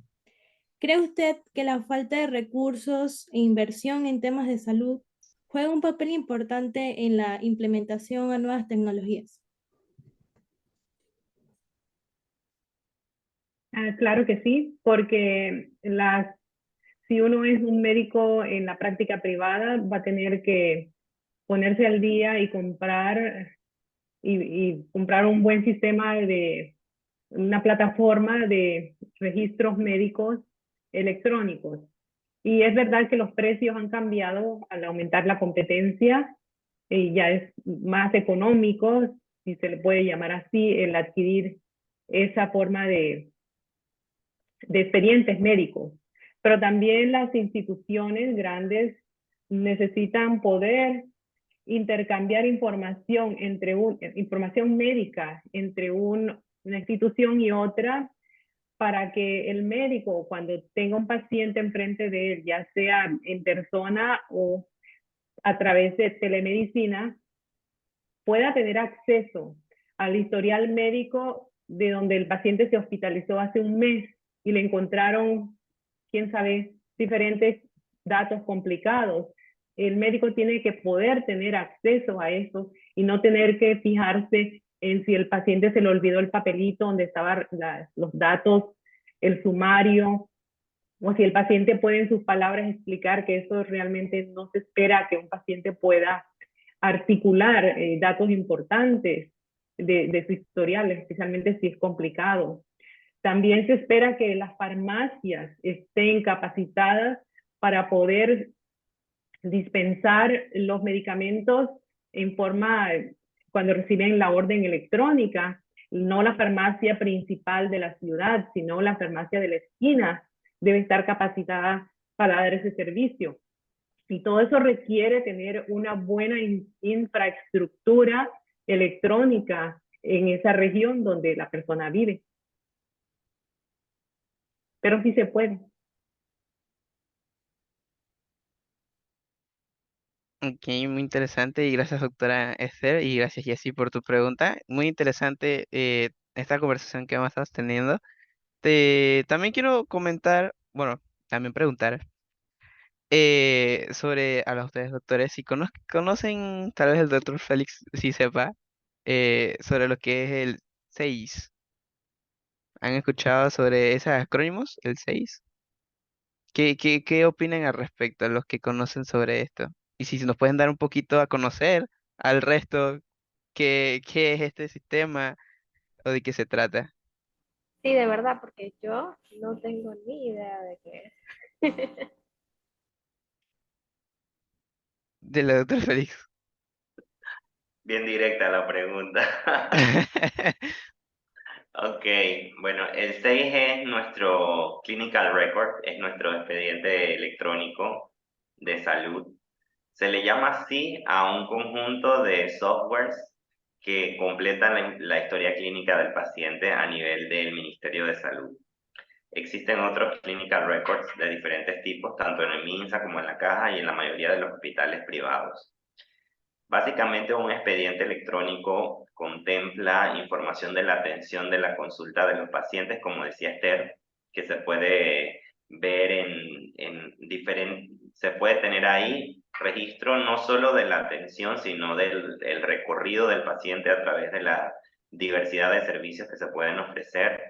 ¿cree usted que la falta de recursos e inversión en temas de salud juega un papel importante en la implementación a nuevas tecnologías? Claro que sí, porque si uno es un médico en la práctica privada, va a tener que ponerse al día y comprar un buen sistema una plataforma de registros médicos electrónicos. Y es verdad que los precios han cambiado al aumentar la competencia, y ya es más económico, si se le puede llamar así, el adquirir esa forma de expedientes médicos. Pero también las instituciones grandes necesitan poder intercambiar información médica entre una institución y otra, para que el médico, cuando tenga un paciente enfrente de él, ya sea en persona o a través de telemedicina, pueda tener acceso al historial médico de donde el paciente se hospitalizó hace un mes y le encontraron, quién sabe, diferentes datos complicados. El médico tiene que poder tener acceso a eso y no tener que fijarse en si el paciente se le olvidó el papelito donde estaban los datos, el sumario, o si el paciente puede en sus palabras explicar que eso realmente no se espera que un paciente pueda articular datos importantes de su historial, especialmente si es complicado. También se espera que las farmacias estén capacitadas para poder dispensar los medicamentos en forma, cuando reciben la orden electrónica, no la farmacia principal de la ciudad, sino la farmacia de la esquina debe estar capacitada para dar ese servicio. Y todo eso requiere tener una buena infraestructura electrónica en esa región donde la persona vive. Pero sí se puede. Ok, muy interesante y gracias doctora Esther y gracias Jessy por tu pregunta. Muy interesante esta conversación que hemos estado teniendo. También quiero comentar, bueno, también preguntar sobre a los ustedes doctores si conocen tal vez el doctor Félix, si sepa, sobre lo que es el 6. ¿Han escuchado sobre esos acrónimos, el 6? ¿Qué opinan al respecto, los que conocen sobre esto? Y si nos pueden dar un poquito a conocer al resto, ¿qué es este sistema o de qué se trata? Sí, de verdad, porque yo no tengo ni idea de qué es. De la doctora Félix. bien directa la pregunta. Ok, bueno, el 6 es nuestro clinical record, es nuestro expediente electrónico de salud. Se le llama así a un conjunto de softwares que completan la historia clínica del paciente a nivel del Ministerio de Salud. Existen otros clinical records de diferentes tipos, tanto en el MINSA como en la Caja y en la mayoría de los hospitales privados. Básicamente, un expediente electrónico contempla información de la atención de la consulta de los pacientes, como decía Esther, que se puede ver se puede tener ahí registro no solo de la atención, sino del recorrido del paciente a través de la diversidad de servicios que se pueden ofrecer.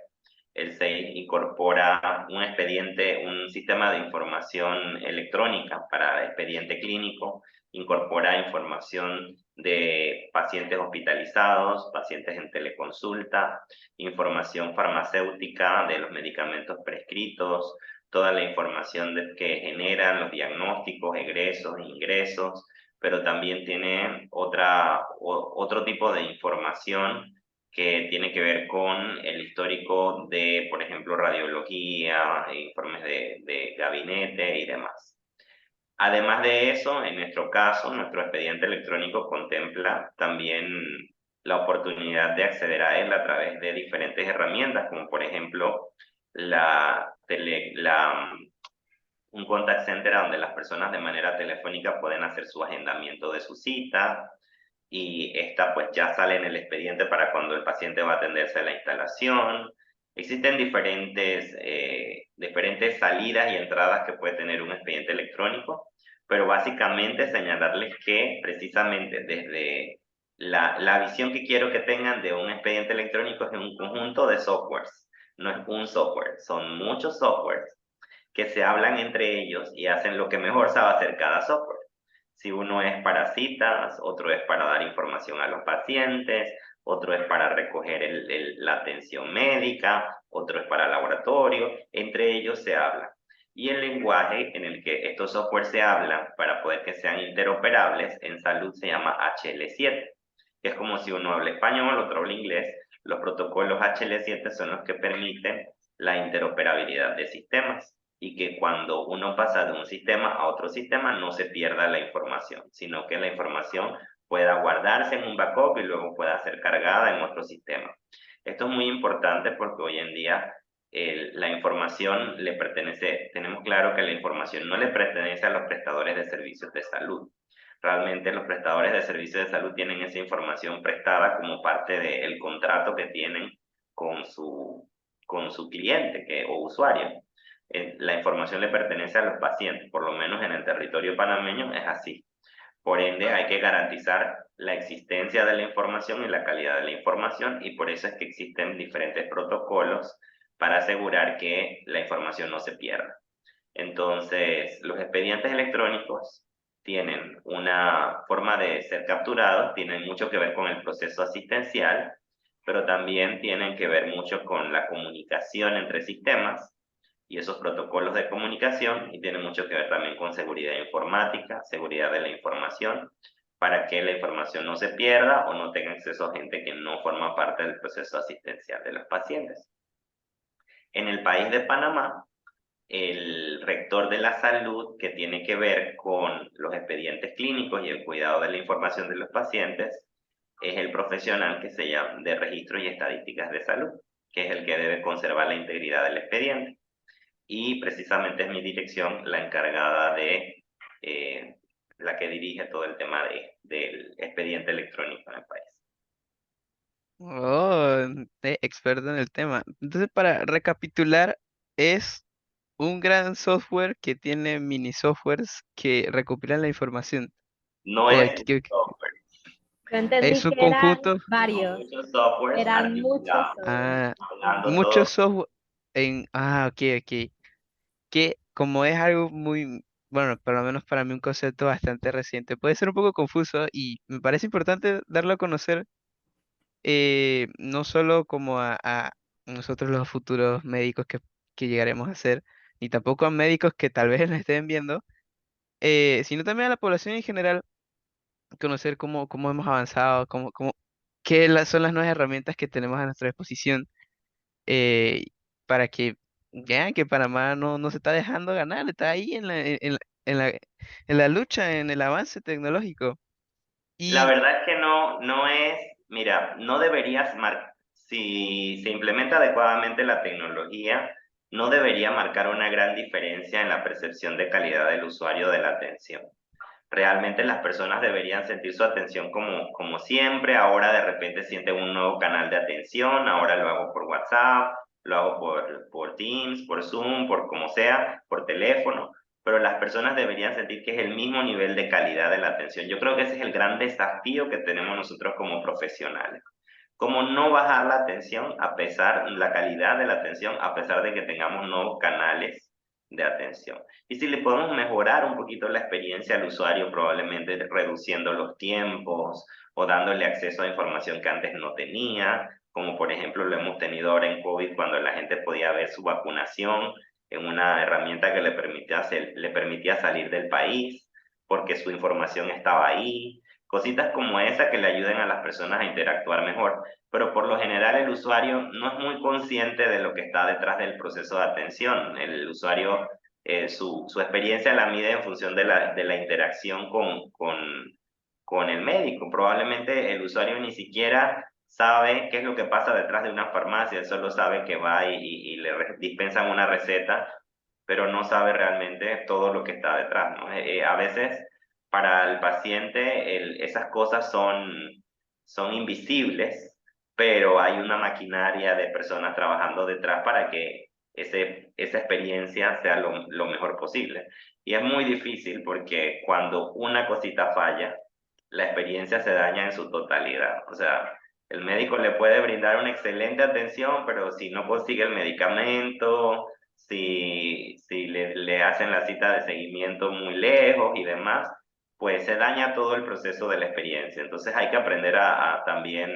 El 6 incorpora un expediente, un sistema de información electrónica para expediente clínico, incorpora información de pacientes hospitalizados, pacientes en teleconsulta, información farmacéutica de los medicamentos prescritos, toda la información que generan los diagnósticos, egresos, ingresos, pero también tiene otro tipo de información que tiene que ver con el histórico de, por ejemplo, radiología, informes de gabinete y demás. Además de eso, en nuestro caso, nuestro expediente electrónico contempla también la oportunidad de acceder a él a través de diferentes herramientas, como por ejemplo un contact center donde las personas de manera telefónica pueden hacer su agendamiento de su cita, y esta pues ya sale en el expediente para cuando el paciente va a atenderse a la instalación. Existen diferentes salidas y entradas que puede tener un expediente electrónico, pero básicamente señalarles que precisamente desde la visión que quiero que tengan de un expediente electrónico es un conjunto de softwares, no es un software, son muchos softwares que se hablan entre ellos y hacen lo que mejor sabe hacer cada software. Si uno es para citas, otro es para dar información a los pacientes, otro es para recoger la atención médica, otro es para laboratorio, entre ellos se habla. Y el lenguaje en el que estos softwares se hablan para poder que sean interoperables en salud se llama HL7, que es como si uno habla español, otro habla inglés. Los protocolos HL7 son los que permiten la interoperabilidad de sistemas y que cuando uno pasa de un sistema a otro sistema no se pierda la información, sino que la información pueda guardarse en un backup y luego pueda ser cargada en otro sistema. Esto es muy importante porque hoy en día la información tenemos claro que la información no le pertenece a los prestadores de servicios de salud. Realmente los prestadores de servicios de salud tienen esa información prestada como parte del contrato que tienen con su cliente o usuario. La información le pertenece a los pacientes, por lo menos en el territorio panameño es así. Por ende, hay que garantizar la existencia de la información y la calidad de la información, y por eso es que existen diferentes protocolos para asegurar que la información no se pierda. Entonces, los expedientes electrónicos tienen una forma de ser capturados, tienen mucho que ver con el proceso asistencial, pero también tienen que ver mucho con la comunicación entre sistemas y esos protocolos de comunicación, y tiene mucho que ver también con seguridad informática, seguridad de la información, para que la información no se pierda o no tenga acceso a gente que no forma parte del proceso asistencial de los pacientes. En el país de Panamá, el rector de la salud, que tiene que ver con los expedientes clínicos y el cuidado de la información de los pacientes, es el profesional que se llama de registro y estadísticas de salud, que es el que debe conservar la integridad del expediente. Y precisamente es mi dirección la encargada de la que dirige todo el tema del expediente electrónico en el país. Oh, experto en el tema. Entonces, para recapitular, es un gran software que tiene mini softwares que recopilan la información. No O es un software, Yo es entendí un que eran conjunto. son varios, muchos softwares eran muchos articulados, software. Ah, hablando muchos todos. software ok, ok. Que como es algo muy, bueno, por lo menos para mí un concepto bastante reciente, puede ser un poco confuso y me parece importante darlo a conocer, no solo como a nosotros los futuros médicos que llegaremos a ser, ni tampoco a médicos que tal vez nos estén viendo, sino también a la población en general, conocer cómo hemos avanzado, son las nuevas herramientas que tenemos a nuestra disposición, eh, para que vean que Panamá no se está dejando ganar, está ahí en la, en la lucha, en el avance tecnológico. La Y verdad es que no es, mira, no deberías si se implementa adecuadamente la tecnología, no debería marcar una gran diferencia en la percepción de calidad del usuario de la atención. Realmente las personas deberían sentir su atención como siempre. Ahora de repente sienten un nuevo canal de atención, ahora lo hago por WhatsApp, lo hago por Teams, por Zoom, por como sea, por teléfono, pero las personas deberían sentir que es el mismo nivel de calidad de la atención. Yo creo que ese es el gran desafío que tenemos nosotros como profesionales. Cómo no bajar la atención la calidad de la atención a pesar de que tengamos nuevos canales de atención. Y si le podemos mejorar un poquito la experiencia al usuario, probablemente reduciendo los tiempos o dándole acceso a información que antes no tenía, como por ejemplo lo hemos tenido ahora en COVID, cuando la gente podía ver su vacunación en una herramienta que le permitía salir del país, porque su información estaba ahí. Cositas como esa que le ayuden a las personas a interactuar mejor, pero por lo general el usuario no es muy consciente de lo que está detrás del proceso de atención. El usuario, su experiencia la mide en función de la interacción con el médico. Probablemente el usuario ni siquiera sabe qué es lo que pasa detrás de una farmacia, solo sabe que va y le dispensan una receta, pero no sabe realmente todo lo que está detrás, ¿no? A veces para el paciente esas cosas son invisibles, pero hay una maquinaria de personas trabajando detrás para que esa experiencia sea lo mejor posible. Y es muy difícil porque cuando una cosita falla, la experiencia se daña en su totalidad. O sea, el médico le puede brindar una excelente atención, pero si no consigue el medicamento, si le hacen la cita de seguimiento muy lejos y demás, pues se daña todo el proceso de la experiencia. Entonces hay que aprender a también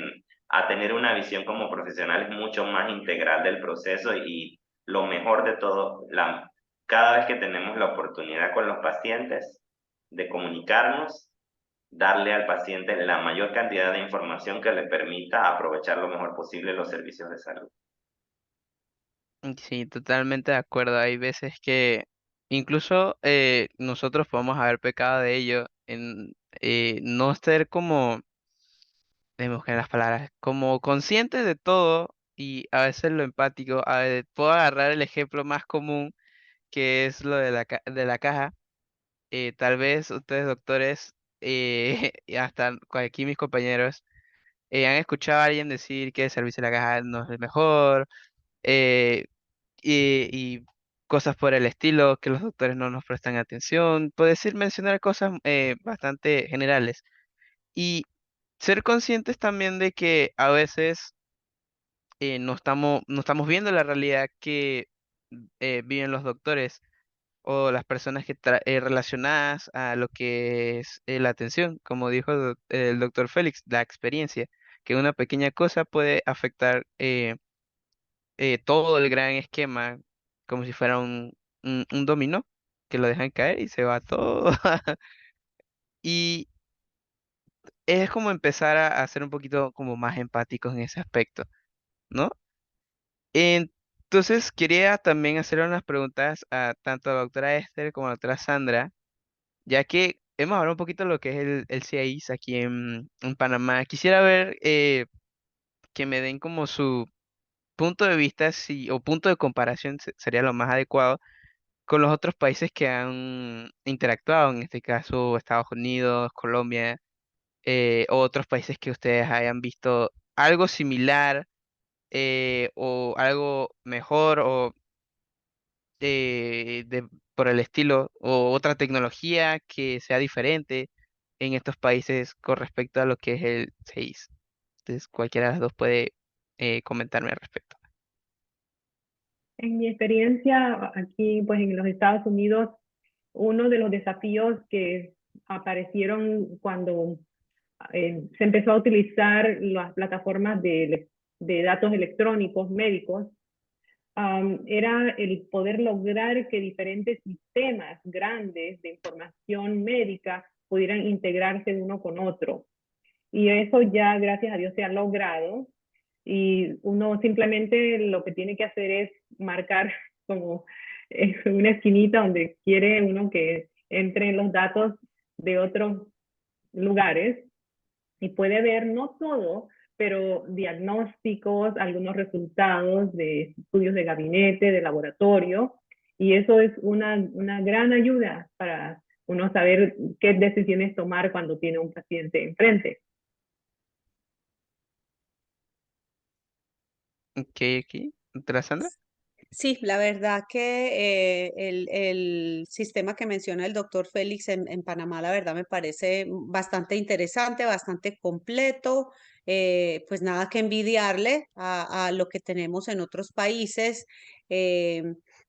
a tener una visión como profesionales mucho más integral del proceso y lo mejor de todo, cada vez que tenemos la oportunidad con los pacientes de comunicarnos, darle al paciente la mayor cantidad de información que le permita aprovechar lo mejor posible los servicios de salud. sí, totalmente de acuerdo. Hay veces que incluso nosotros podemos haber pecado de ello en no ser como, déjame buscar las palabras, como conscientes de todo y a veces lo empático. Puedo agarrar el ejemplo más común, que es lo de de la caja. Tal vez ustedes, doctores, y hasta aquí mis compañeros, han escuchado a alguien decir que el servicio de la caja no es el mejor, eh, y cosas por el estilo, que los doctores no nos prestan atención. Puedes ir mencionar cosas bastante generales. Y ser conscientes también de que a veces no estamos viendo la realidad que viven los doctores o las personas que relacionadas a lo que es la atención, como dijo el doctor Félix, la experiencia, que una pequeña cosa puede afectar todo el gran esquema, como si fuera un dominó, que lo dejan caer y se va todo. Y es como empezar a ser un poquito como más empáticos en ese aspecto, ¿no? Entonces quería también hacer unas preguntas a tanto a la doctora Esther como a la doctora Sandra, ya que hemos hablado un poquito de lo que es el CIS aquí en Panamá. Quisiera ver que me den como su punto de vista, o punto de comparación sería lo más adecuado con los otros países que han interactuado, en este caso Estados Unidos, Colombia, o otros países que ustedes hayan visto algo similar, o algo mejor, o por el estilo, o otra tecnología que sea diferente en estos países con respecto a lo que es el 6. Entonces, cualquiera de las dos puede comentarme al respecto. En mi experiencia aquí, pues en los Estados Unidos, uno de los desafíos que aparecieron cuando se empezó a utilizar las plataformas de datos electrónicos médicos, era el poder lograr que diferentes sistemas grandes de información médica pudieran integrarse uno con otro. Y eso ya, gracias a Dios, se ha logrado. Y uno simplemente lo que tiene que hacer es marcar como una esquinita donde quiere uno que entren los datos de otros lugares y puede ver no todo, pero diagnósticos, algunos resultados de estudios de gabinete, de laboratorio, y eso es una gran ayuda para uno saber qué decisiones tomar cuando tiene un paciente enfrente. Ok, ok. ¿Doctora Sandra? Sí, la verdad que el sistema que menciona el doctor Félix en Panamá, la verdad me parece bastante interesante, bastante completo, pues nada que envidiarle a lo que tenemos en otros países. eh,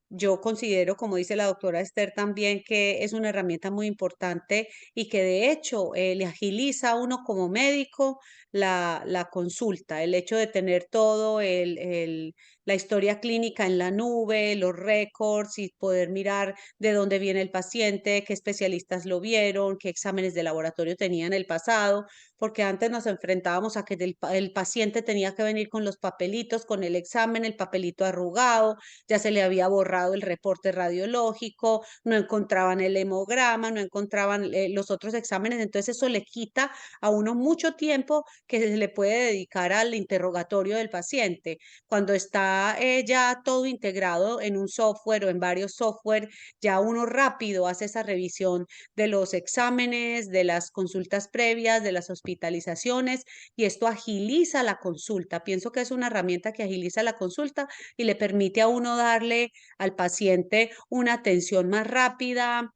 yo considero, como dice la doctora Esther también, que es una herramienta muy importante y que de hecho le agiliza a uno como médico la consulta, el hecho de tener todo la historia clínica en la nube, los récords y poder mirar de dónde viene el paciente, qué especialistas lo vieron, qué exámenes de laboratorio tenía en el pasado, porque antes nos enfrentábamos a que el paciente tenía que venir con los papelitos, con el examen, el papelito arrugado, ya se le había borrado el reporte radiológico, no encontraban el hemograma, no encontraban los otros exámenes, entonces eso le quita a uno mucho tiempo que se le puede dedicar al interrogatorio del paciente. Cuando está ya todo integrado en un software o en varios software, ya uno rápido hace esa revisión de los exámenes, de las consultas previas, de las hospitalizaciones y esto agiliza la consulta. Pienso que es una herramienta que agiliza la consulta y le permite a uno darle al paciente una atención más rápida,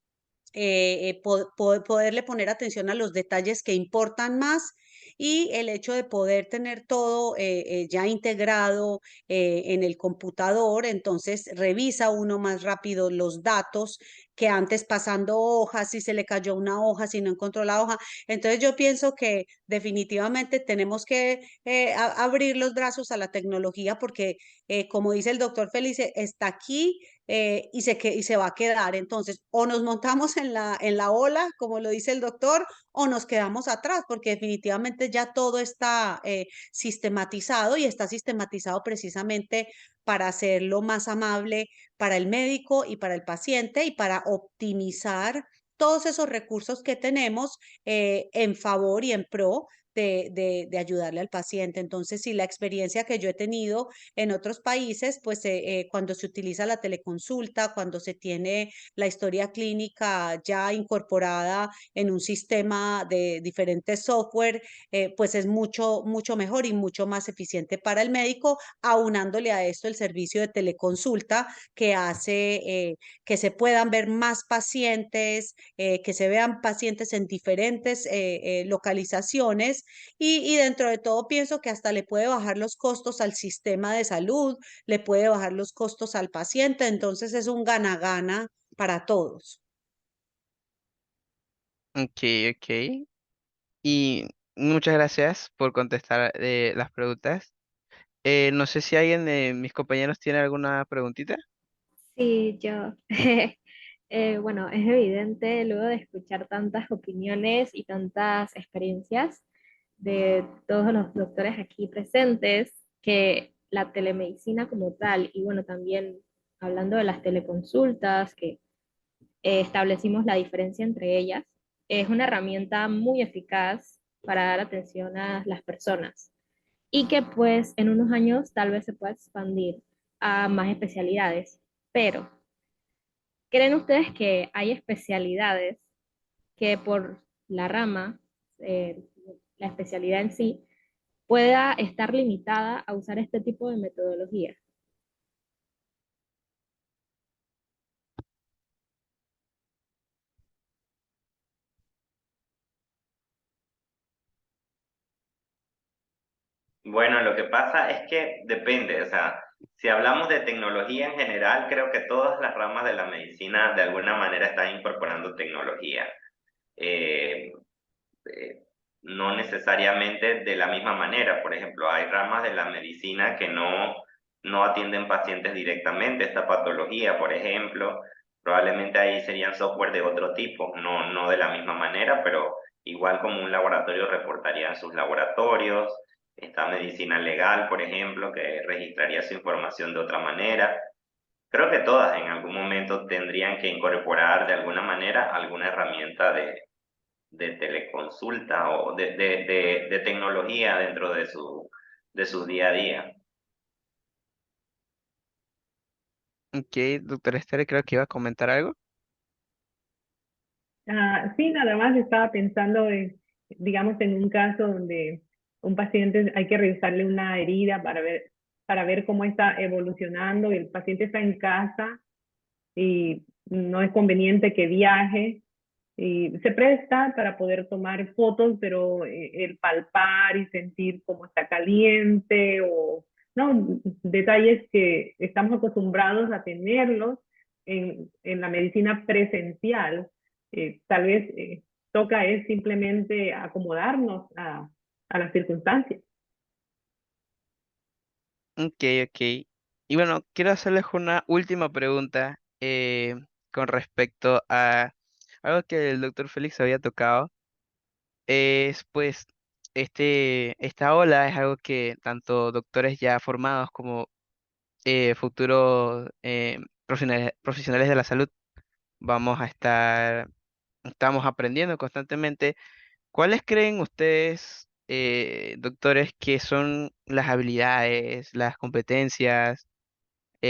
poderle poner atención a los detalles que importan más y el hecho de poder tener todo ya integrado en el computador, entonces revisa uno más rápido los datos que antes pasando hojas, si se le cayó una hoja, si no encontró la hoja. Entonces yo pienso que definitivamente tenemos que abrir los brazos a la tecnología porque, como dice el doctor Felice, está aquí y se va a quedar. Entonces, o nos montamos en la ola, como lo dice el doctor, o nos quedamos atrás, porque definitivamente ya todo está sistematizado y está sistematizado precisamente para hacerlo más amable para el médico y para el paciente y para optimizar todos esos recursos que tenemos en favor y en pro de ayudarle al paciente. Entonces, sí, la experiencia que yo he tenido en otros países, pues cuando se utiliza la teleconsulta, cuando se tiene la historia clínica ya incorporada en un sistema de diferentes software, pues es mucho, mucho mejor y mucho más eficiente para el médico, aunándole a esto el servicio de teleconsulta que hace que se puedan ver más pacientes, que se vean pacientes en diferentes localizaciones y dentro de todo pienso que hasta le puede bajar los costos al sistema de salud, le puede bajar los costos al paciente, entonces es un gana-gana para todos. Ok, ok. Y muchas gracias por contestar las preguntas. No sé si alguien de mis compañeros tiene alguna preguntita. Sí, yo. Bueno, es evidente luego de escuchar tantas opiniones y tantas experiencias de todos los doctores aquí presentes que la telemedicina como tal, y bueno, también hablando de las teleconsultas, que establecimos la diferencia entre ellas, es una herramienta muy eficaz para dar atención a las personas y que pues en unos años tal vez se pueda expandir a más especialidades, pero ¿creen ustedes que hay especialidades que por la rama, eh, la especialidad en sí, pueda estar limitada a usar este tipo de metodología? Bueno, lo que pasa es que depende, o sea, si hablamos de tecnología en general, creo que todas las ramas de la medicina de alguna manera están incorporando tecnología. Eh, eh, no necesariamente de la misma manera. Por ejemplo, hay ramas de la medicina que no atienden pacientes directamente, esta patología, por ejemplo, Probablemente ahí serían software de otro tipo, no de la misma manera, pero igual como un laboratorio reportaría en sus laboratorios. Está medicina legal, por ejemplo, que registraría su información de otra manera. Creo que todas en algún momento tendrían que incorporar de alguna manera alguna herramienta de teleconsulta o de tecnología dentro de su día a día. Ok, doctora Esther, creo que iba a comentar algo. Sí, nada más estaba pensando digamos, en un caso donde un paciente hay que revisarle una herida para ver cómo está evolucionando y el paciente está en casa y no es conveniente que viaje y se presta para poder tomar fotos, pero el palpar y sentir cómo está caliente o no, detalles que estamos acostumbrados a tenerlos en la medicina presencial. Tal vez toca es simplemente acomodarnos a las circunstancias. Ok, ok. Y bueno, quiero hacerles una última pregunta con respecto a algo que el doctor Félix había tocado. Es pues, esta ola es algo que tanto doctores ya formados como futuros profesionales de la salud vamos a estamos aprendiendo constantemente. ¿Cuáles creen ustedes, doctores, que son las habilidades, las competencias,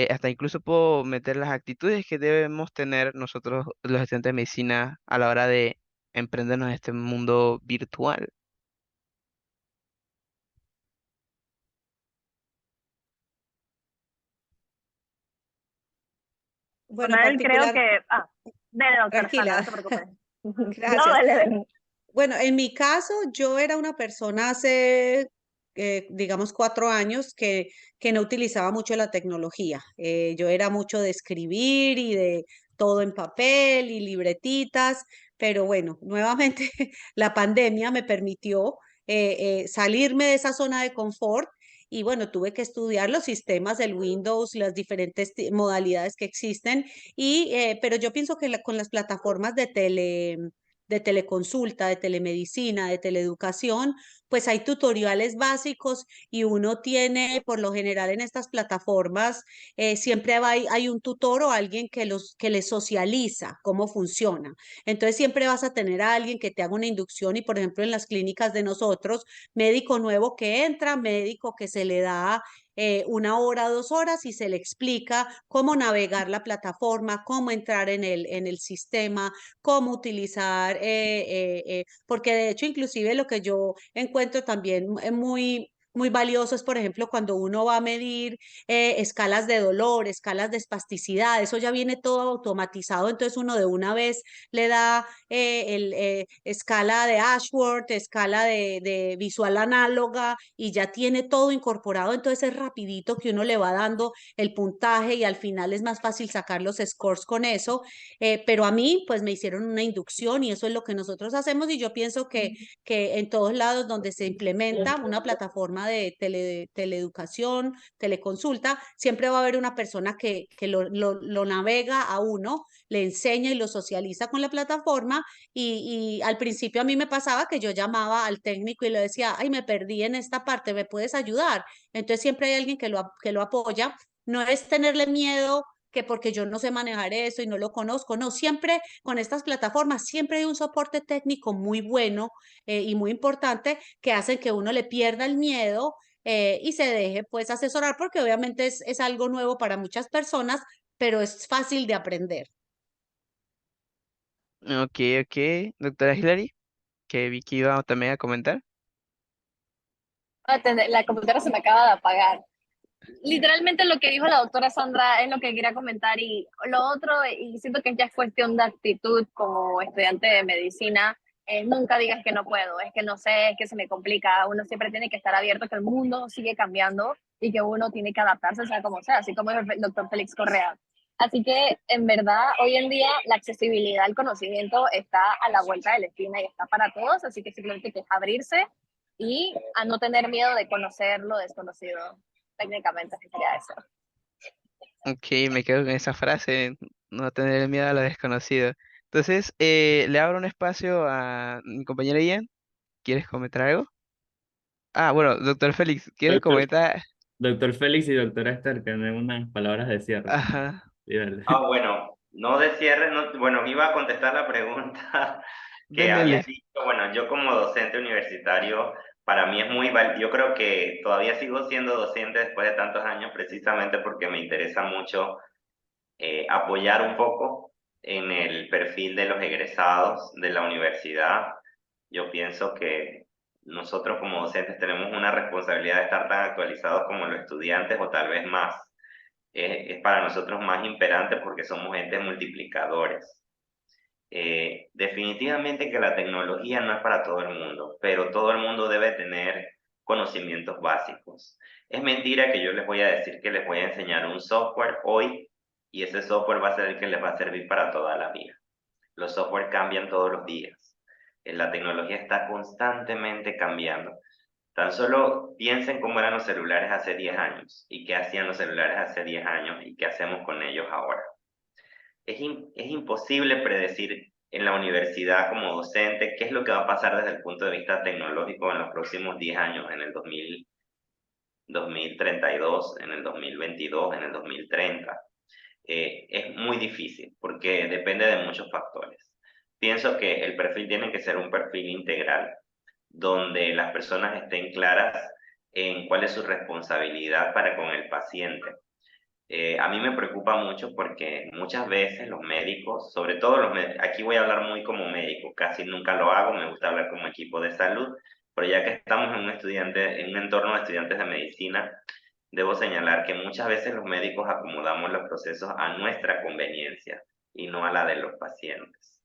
hasta incluso puedo meter las actitudes que debemos tener nosotros, los estudiantes de medicina, a la hora de emprendernos en este mundo virtual? Bueno, Bueno, él creo particular, que, dale, doctora Sandra, no tranquila, se preocupe. No, gracias. dale, dale. Bueno, en mi caso, yo era una persona hace, digamos, 4 años que no utilizaba mucho la tecnología. Yo era mucho de escribir y de todo en papel y libretitas, pero bueno, nuevamente la pandemia me permitió salirme de esa zona de confort y bueno, tuve que estudiar los sistemas del Windows, las diferentes modalidades que existen pero yo pienso que con las plataformas de teleconsulta, de telemedicina, de teleeducación, pues hay tutoriales básicos y uno tiene, por lo general en estas plataformas, siempre hay un tutor o alguien que les socializa cómo funciona. Entonces siempre vas a tener a alguien que te haga una inducción y, por ejemplo, en las clínicas de nosotros, médico nuevo que entra, médico que se le da 1 hora, 2 horas y se le explica cómo navegar la plataforma, cómo entrar en el sistema, cómo utilizar, porque de hecho inclusive lo que yo encuentro también muy valioso es, por ejemplo, cuando uno va a medir escalas de dolor, escalas de espasticidad, eso ya viene todo automatizado, entonces uno de una vez le da escala de Ashworth, escala de visual análoga y ya tiene todo incorporado, entonces es rapidito que uno le va dando el puntaje y al final es más fácil sacar los scores con eso, pero a mí pues me hicieron una inducción y eso es lo que nosotros hacemos y yo pienso que en todos lados donde se implementa una plataforma de teleeducación, teleconsulta, siempre va a haber una persona que lo navega a uno, le enseña y lo socializa con la plataforma y al principio a mí me pasaba que yo llamaba al técnico y le decía, ay, me perdí en esta parte, ¿me puedes ayudar? Entonces siempre hay alguien que lo apoya. No es tenerle miedo que porque yo no sé manejar eso y no lo conozco, no, siempre con estas plataformas, siempre hay un soporte técnico muy bueno y muy importante que hace que uno le pierda el miedo y se deje pues asesorar porque obviamente es algo nuevo para muchas personas, pero es fácil de aprender. Ok, ok, doctora Hilary, que vi que iba también a comentar. La computadora se me acaba de apagar. Literalmente lo que dijo la doctora Sandra es lo que quería comentar y lo otro, y siento que ya es cuestión de actitud como estudiante de medicina, nunca digas que no puedo, es que no sé, es que se me complica, uno siempre tiene que estar abierto, que el mundo sigue cambiando y que uno tiene que adaptarse, sea como sea, así como el doctor Félix Correa. Así que en verdad hoy en día la accesibilidad al conocimiento está a la vuelta de la esquina y está para todos, así que simplemente hay que abrirse y a no tener miedo de conocer lo desconocido técnicamente, así sería eso. Ok, me quedo con esa frase. no tener miedo a lo desconocido. Entonces, le abro un espacio a mi compañero Ian. ¿Quieres comentar algo? Ah, bueno, doctor Félix, ¿quieres Doctor, comentar? doctor Félix y doctora Esther, tienen unas palabras de cierre. Ajá, Sí, dale. Bueno, no de cierre, no, bueno, iba a contestar la pregunta que dele. habías dicho. Bueno, yo como docente universitario, para mí es yo creo que todavía sigo siendo docente después de tantos años, precisamente porque me interesa mucho apoyar un poco en el perfil de los egresados de la universidad. Yo pienso que nosotros como docentes tenemos una responsabilidad de estar tan actualizados como los estudiantes o tal vez más. Es para nosotros más imperante porque somos entes multiplicadores. Definitivamente que la tecnología no es para todo el mundo, pero todo el mundo debe tener conocimientos básicos. Es mentira que yo les voy a decir que les voy a enseñar un software hoy y ese software va a ser el que les va a servir para toda la vida. Los software cambian todos los días. La tecnología está constantemente cambiando. Tan solo piensen cómo eran los celulares hace 10 años y qué hacían los celulares hace 10 años y qué hacemos con ellos ahora. Es imposible predecir en la universidad como docente qué es lo que va a pasar desde el punto de vista tecnológico en los próximos 10 años, en el 2032, en el 2022, en el 2030. Es muy difícil porque depende de muchos factores. Pienso que el perfil tiene que ser un perfil integral, donde las personas estén claras en cuál es su responsabilidad para con el paciente. A mí me preocupa mucho porque muchas veces los médicos, sobre todo aquí voy a hablar muy como médico, casi nunca lo hago, me gusta hablar como equipo de salud, pero ya que estamos en un entorno de estudiantes de medicina, debo señalar que muchas veces los médicos acomodamos los procesos a nuestra conveniencia y no a la de los pacientes.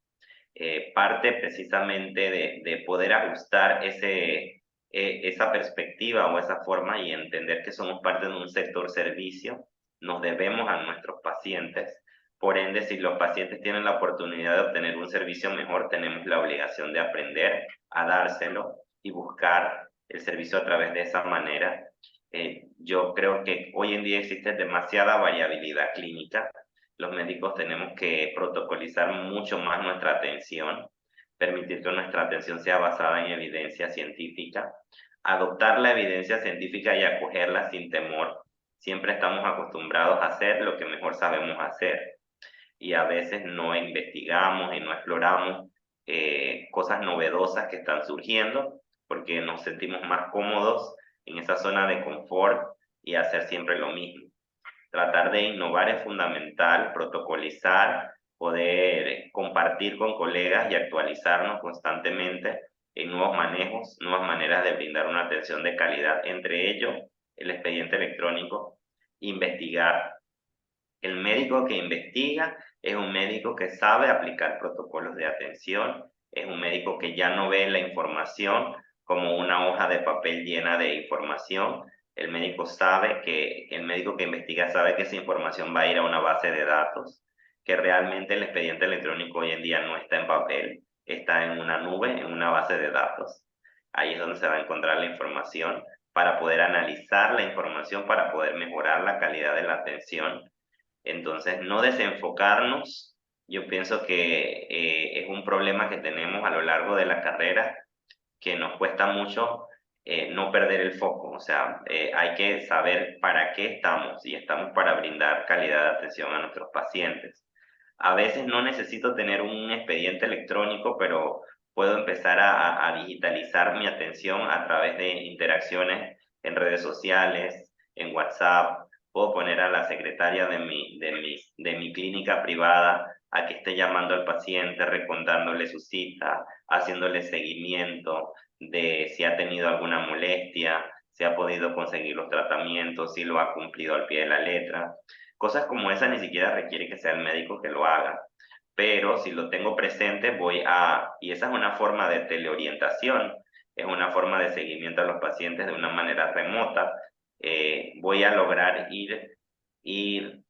Parte precisamente de poder ajustar esa perspectiva o esa forma y entender que somos parte de un sector servicio, nos debemos a nuestros pacientes. Por ende, si los pacientes tienen la oportunidad de obtener un servicio mejor, tenemos la obligación de aprender a dárselo y buscar el servicio a través de esa manera. Yo creo que hoy en día existe demasiada variabilidad clínica. Los médicos tenemos que protocolizar mucho más nuestra atención, permitir que nuestra atención sea basada en evidencia científica, adoptar la evidencia científica y acogerla sin temor. Siempre estamos acostumbrados a hacer lo que mejor sabemos hacer y a veces no investigamos y no exploramos cosas novedosas que están surgiendo porque nos sentimos más cómodos en esa zona de confort y hacer siempre lo mismo. Tratar de innovar es fundamental, protocolizar, poder compartir con colegas y actualizarnos constantemente en nuevos manejos, nuevas maneras de brindar una atención de calidad, entre ellos el expediente electrónico, investigar. El médico que investiga es un médico que sabe aplicar protocolos de atención, es un médico que ya no ve la información como una hoja de papel llena de información. El médico sabe que, el médico que investiga sabe que esa información va a ir a una base de datos, que realmente el expediente electrónico hoy en día no está en papel, está en una nube, en una base de datos. Ahí es donde se va a encontrar la información para poder analizar la información, para poder mejorar la calidad de la atención. Entonces, no desenfocarnos, yo pienso que es un problema que tenemos a lo largo de la carrera, que nos cuesta mucho no perder el foco. O sea, hay que saber para qué estamos y estamos para brindar calidad de atención a nuestros pacientes. A veces no necesito tener un expediente electrónico, pero puedo empezar a digitalizar mi atención a través de interacciones en redes sociales, en WhatsApp. Puedo poner a la secretaria de mi clínica privada a que esté llamando al paciente, recontándole su cita, haciéndole seguimiento de si ha tenido alguna molestia, si ha podido conseguir los tratamientos, si lo ha cumplido al pie de la letra. Cosas como esa ni siquiera requiere que sea el médico que lo haga, pero si lo tengo presente y esa es una forma de teleorientación, es una forma de seguimiento a los pacientes de una manera remota. Voy a lograr ir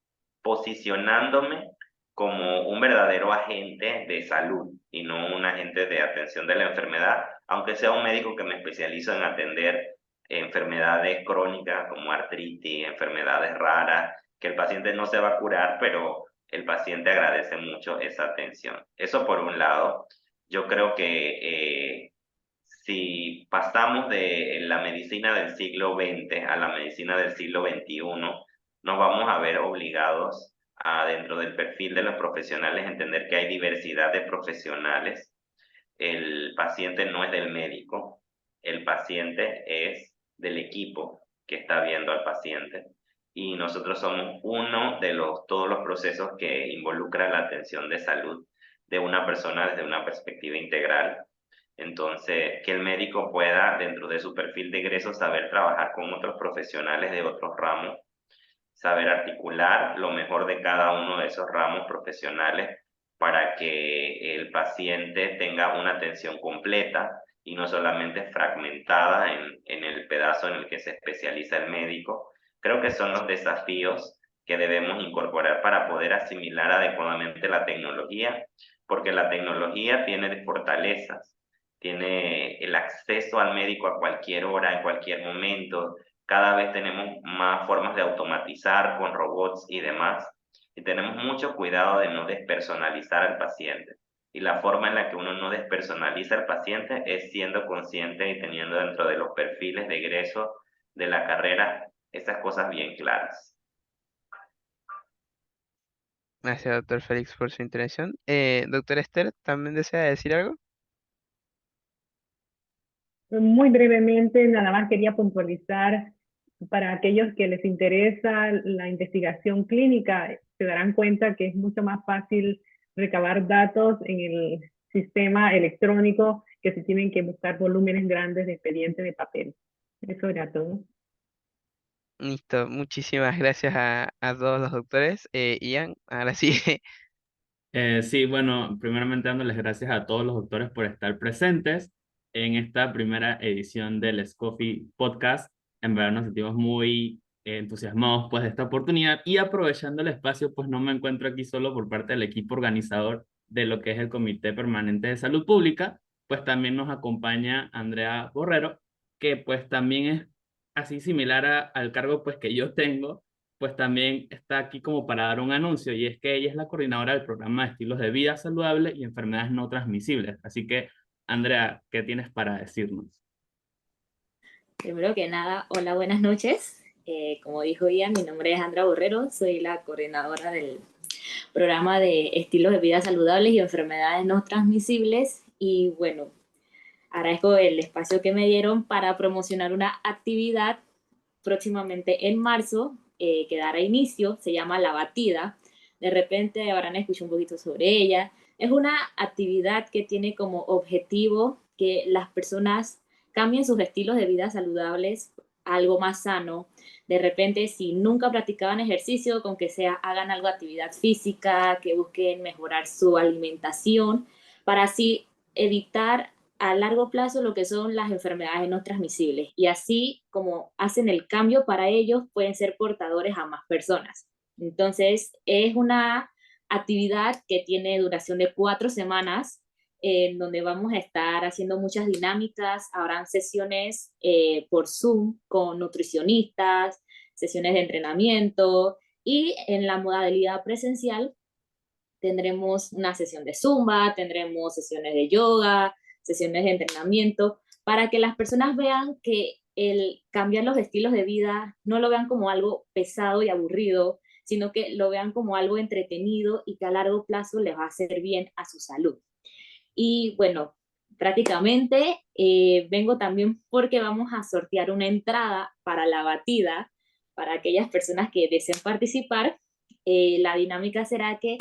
posicionándome como un verdadero agente de salud y no un agente de atención de la enfermedad, aunque sea un médico que me especializo en atender enfermedades crónicas como artritis, enfermedades raras, que el paciente no se va a curar, pero el paciente agradece mucho esa atención. Eso por un lado. Yo creo que si pasamos de la medicina del siglo XX a la medicina del siglo XXI, nos vamos a ver obligados a, dentro del perfil de los profesionales, entender que hay diversidad de profesionales. El paciente no es del médico, el paciente es del equipo que está viendo al paciente. Y nosotros somos uno de todos los procesos que involucra la atención de salud de una persona desde una perspectiva integral. Entonces, que el médico pueda, dentro de su perfil de egreso, saber trabajar con otros profesionales de otros ramos, saber articular lo mejor de cada uno de esos ramos profesionales para que el paciente tenga una atención completa y no solamente fragmentada en el pedazo en el que se especializa el médico. Creo que son los desafíos que debemos incorporar para poder asimilar adecuadamente la tecnología, porque la tecnología tiene fortalezas, tiene el acceso al médico a cualquier hora, en cualquier momento. Cada vez tenemos más formas de automatizar con robots y demás, y tenemos mucho cuidado de no despersonalizar al paciente. Y la forma en la que uno no despersonaliza al paciente es siendo consciente y teniendo dentro de los perfiles de egreso de la carrera esas cosas bien claras. Gracias, doctor Félix, por su intervención. Doctor Esther, ¿también desea decir algo? Muy brevemente, nada más quería puntualizar para aquellos que les interesa la investigación clínica, se darán cuenta que es mucho más fácil recabar datos en el sistema electrónico que si tienen que buscar volúmenes grandes de expediente de papel. Eso era todo. Listo, muchísimas gracias a todos los doctores. Ian, ahora sí. Sí, bueno, primeramente dándoles gracias a todos los doctores por estar presentes en esta primera edición del SCOFI Podcast. En verdad nos sentimos muy entusiasmados pues de esta oportunidad y aprovechando el espacio, pues no me encuentro aquí solo por parte del equipo organizador de lo que es el Comité Permanente de Salud Pública, pues también nos acompaña Andrea Borrero, que pues también es así similar al cargo pues que yo tengo, pues también está aquí como para dar un anuncio, y es que ella es la coordinadora del programa de estilos de vida saludable y enfermedades no transmisibles. Así que, Andrea, ¿qué tienes para decirnos? Primero que nada, hola, buenas noches. Como dijo Ian, mi nombre es Andrea Borrero, soy la coordinadora del programa de estilos de vida saludables y enfermedades no transmisibles. Y bueno, agradezco el espacio que me dieron para promocionar una actividad próximamente en marzo que dará inicio, se llama La Batida. De repente habrán escuchado un poquito sobre ella. Es una actividad que tiene como objetivo que las personas cambien sus estilos de vida saludables a algo más sano. De repente, si nunca practicaban ejercicio, con que sea hagan algo de actividad física, que busquen mejorar su alimentación, para así evitar a largo plazo lo que son las enfermedades no transmisibles. Y así como hacen el cambio para ellos, pueden ser portadores a más personas. Entonces, es una actividad que tiene duración de 4 semanas, en donde vamos a estar haciendo muchas dinámicas. Habrán sesiones por Zoom con nutricionistas, sesiones de entrenamiento, y en la modalidad presencial tendremos una sesión de Zumba, tendremos sesiones de yoga, sesiones de entrenamiento, para que las personas vean que el cambiar los estilos de vida no lo vean como algo pesado y aburrido, sino que lo vean como algo entretenido y que a largo plazo les va a hacer bien a su salud. Y bueno, prácticamente vengo también porque vamos a sortear una entrada para la batida para aquellas personas que deseen participar. La dinámica será que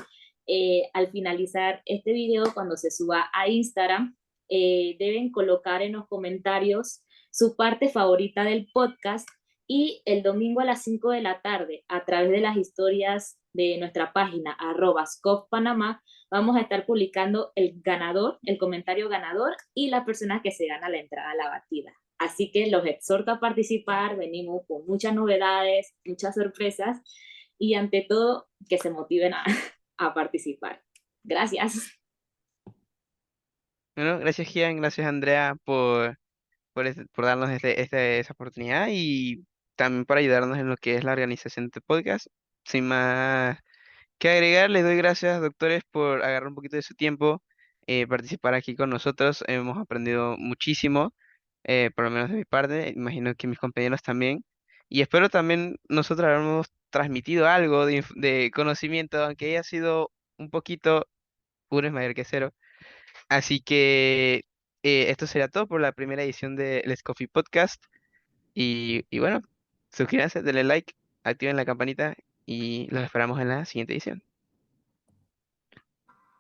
al finalizar este video, cuando se suba a Instagram, deben colocar en los comentarios su parte favorita del podcast, y el domingo a las 5 de la tarde, a través de las historias de nuestra página @scofpanamá, vamos a estar publicando el ganador, el comentario ganador y la persona que se gana la entrada a la batida. Así que los exhorto a participar, venimos con muchas novedades, muchas sorpresas, y ante todo que se motiven a participar. Gracias. Bueno, gracias, Ian, gracias, Andrea, por darnos esa oportunidad y también por ayudarnos en lo que es la organización de este podcast. Sin más que agregar, les doy gracias, doctores, por agarrar un poquito de su tiempo, participar aquí con nosotros. Hemos aprendido muchísimo, por lo menos de mi parte, imagino que mis compañeros también. Y espero también nosotros habernos transmitido algo de conocimiento, aunque haya sido un poquito, uno es mayor que cero. Así que esto será todo por la primera edición de Let's Coffee Podcast. Y bueno, suscríbanse, denle like, activen la campanita y los esperamos en la siguiente edición.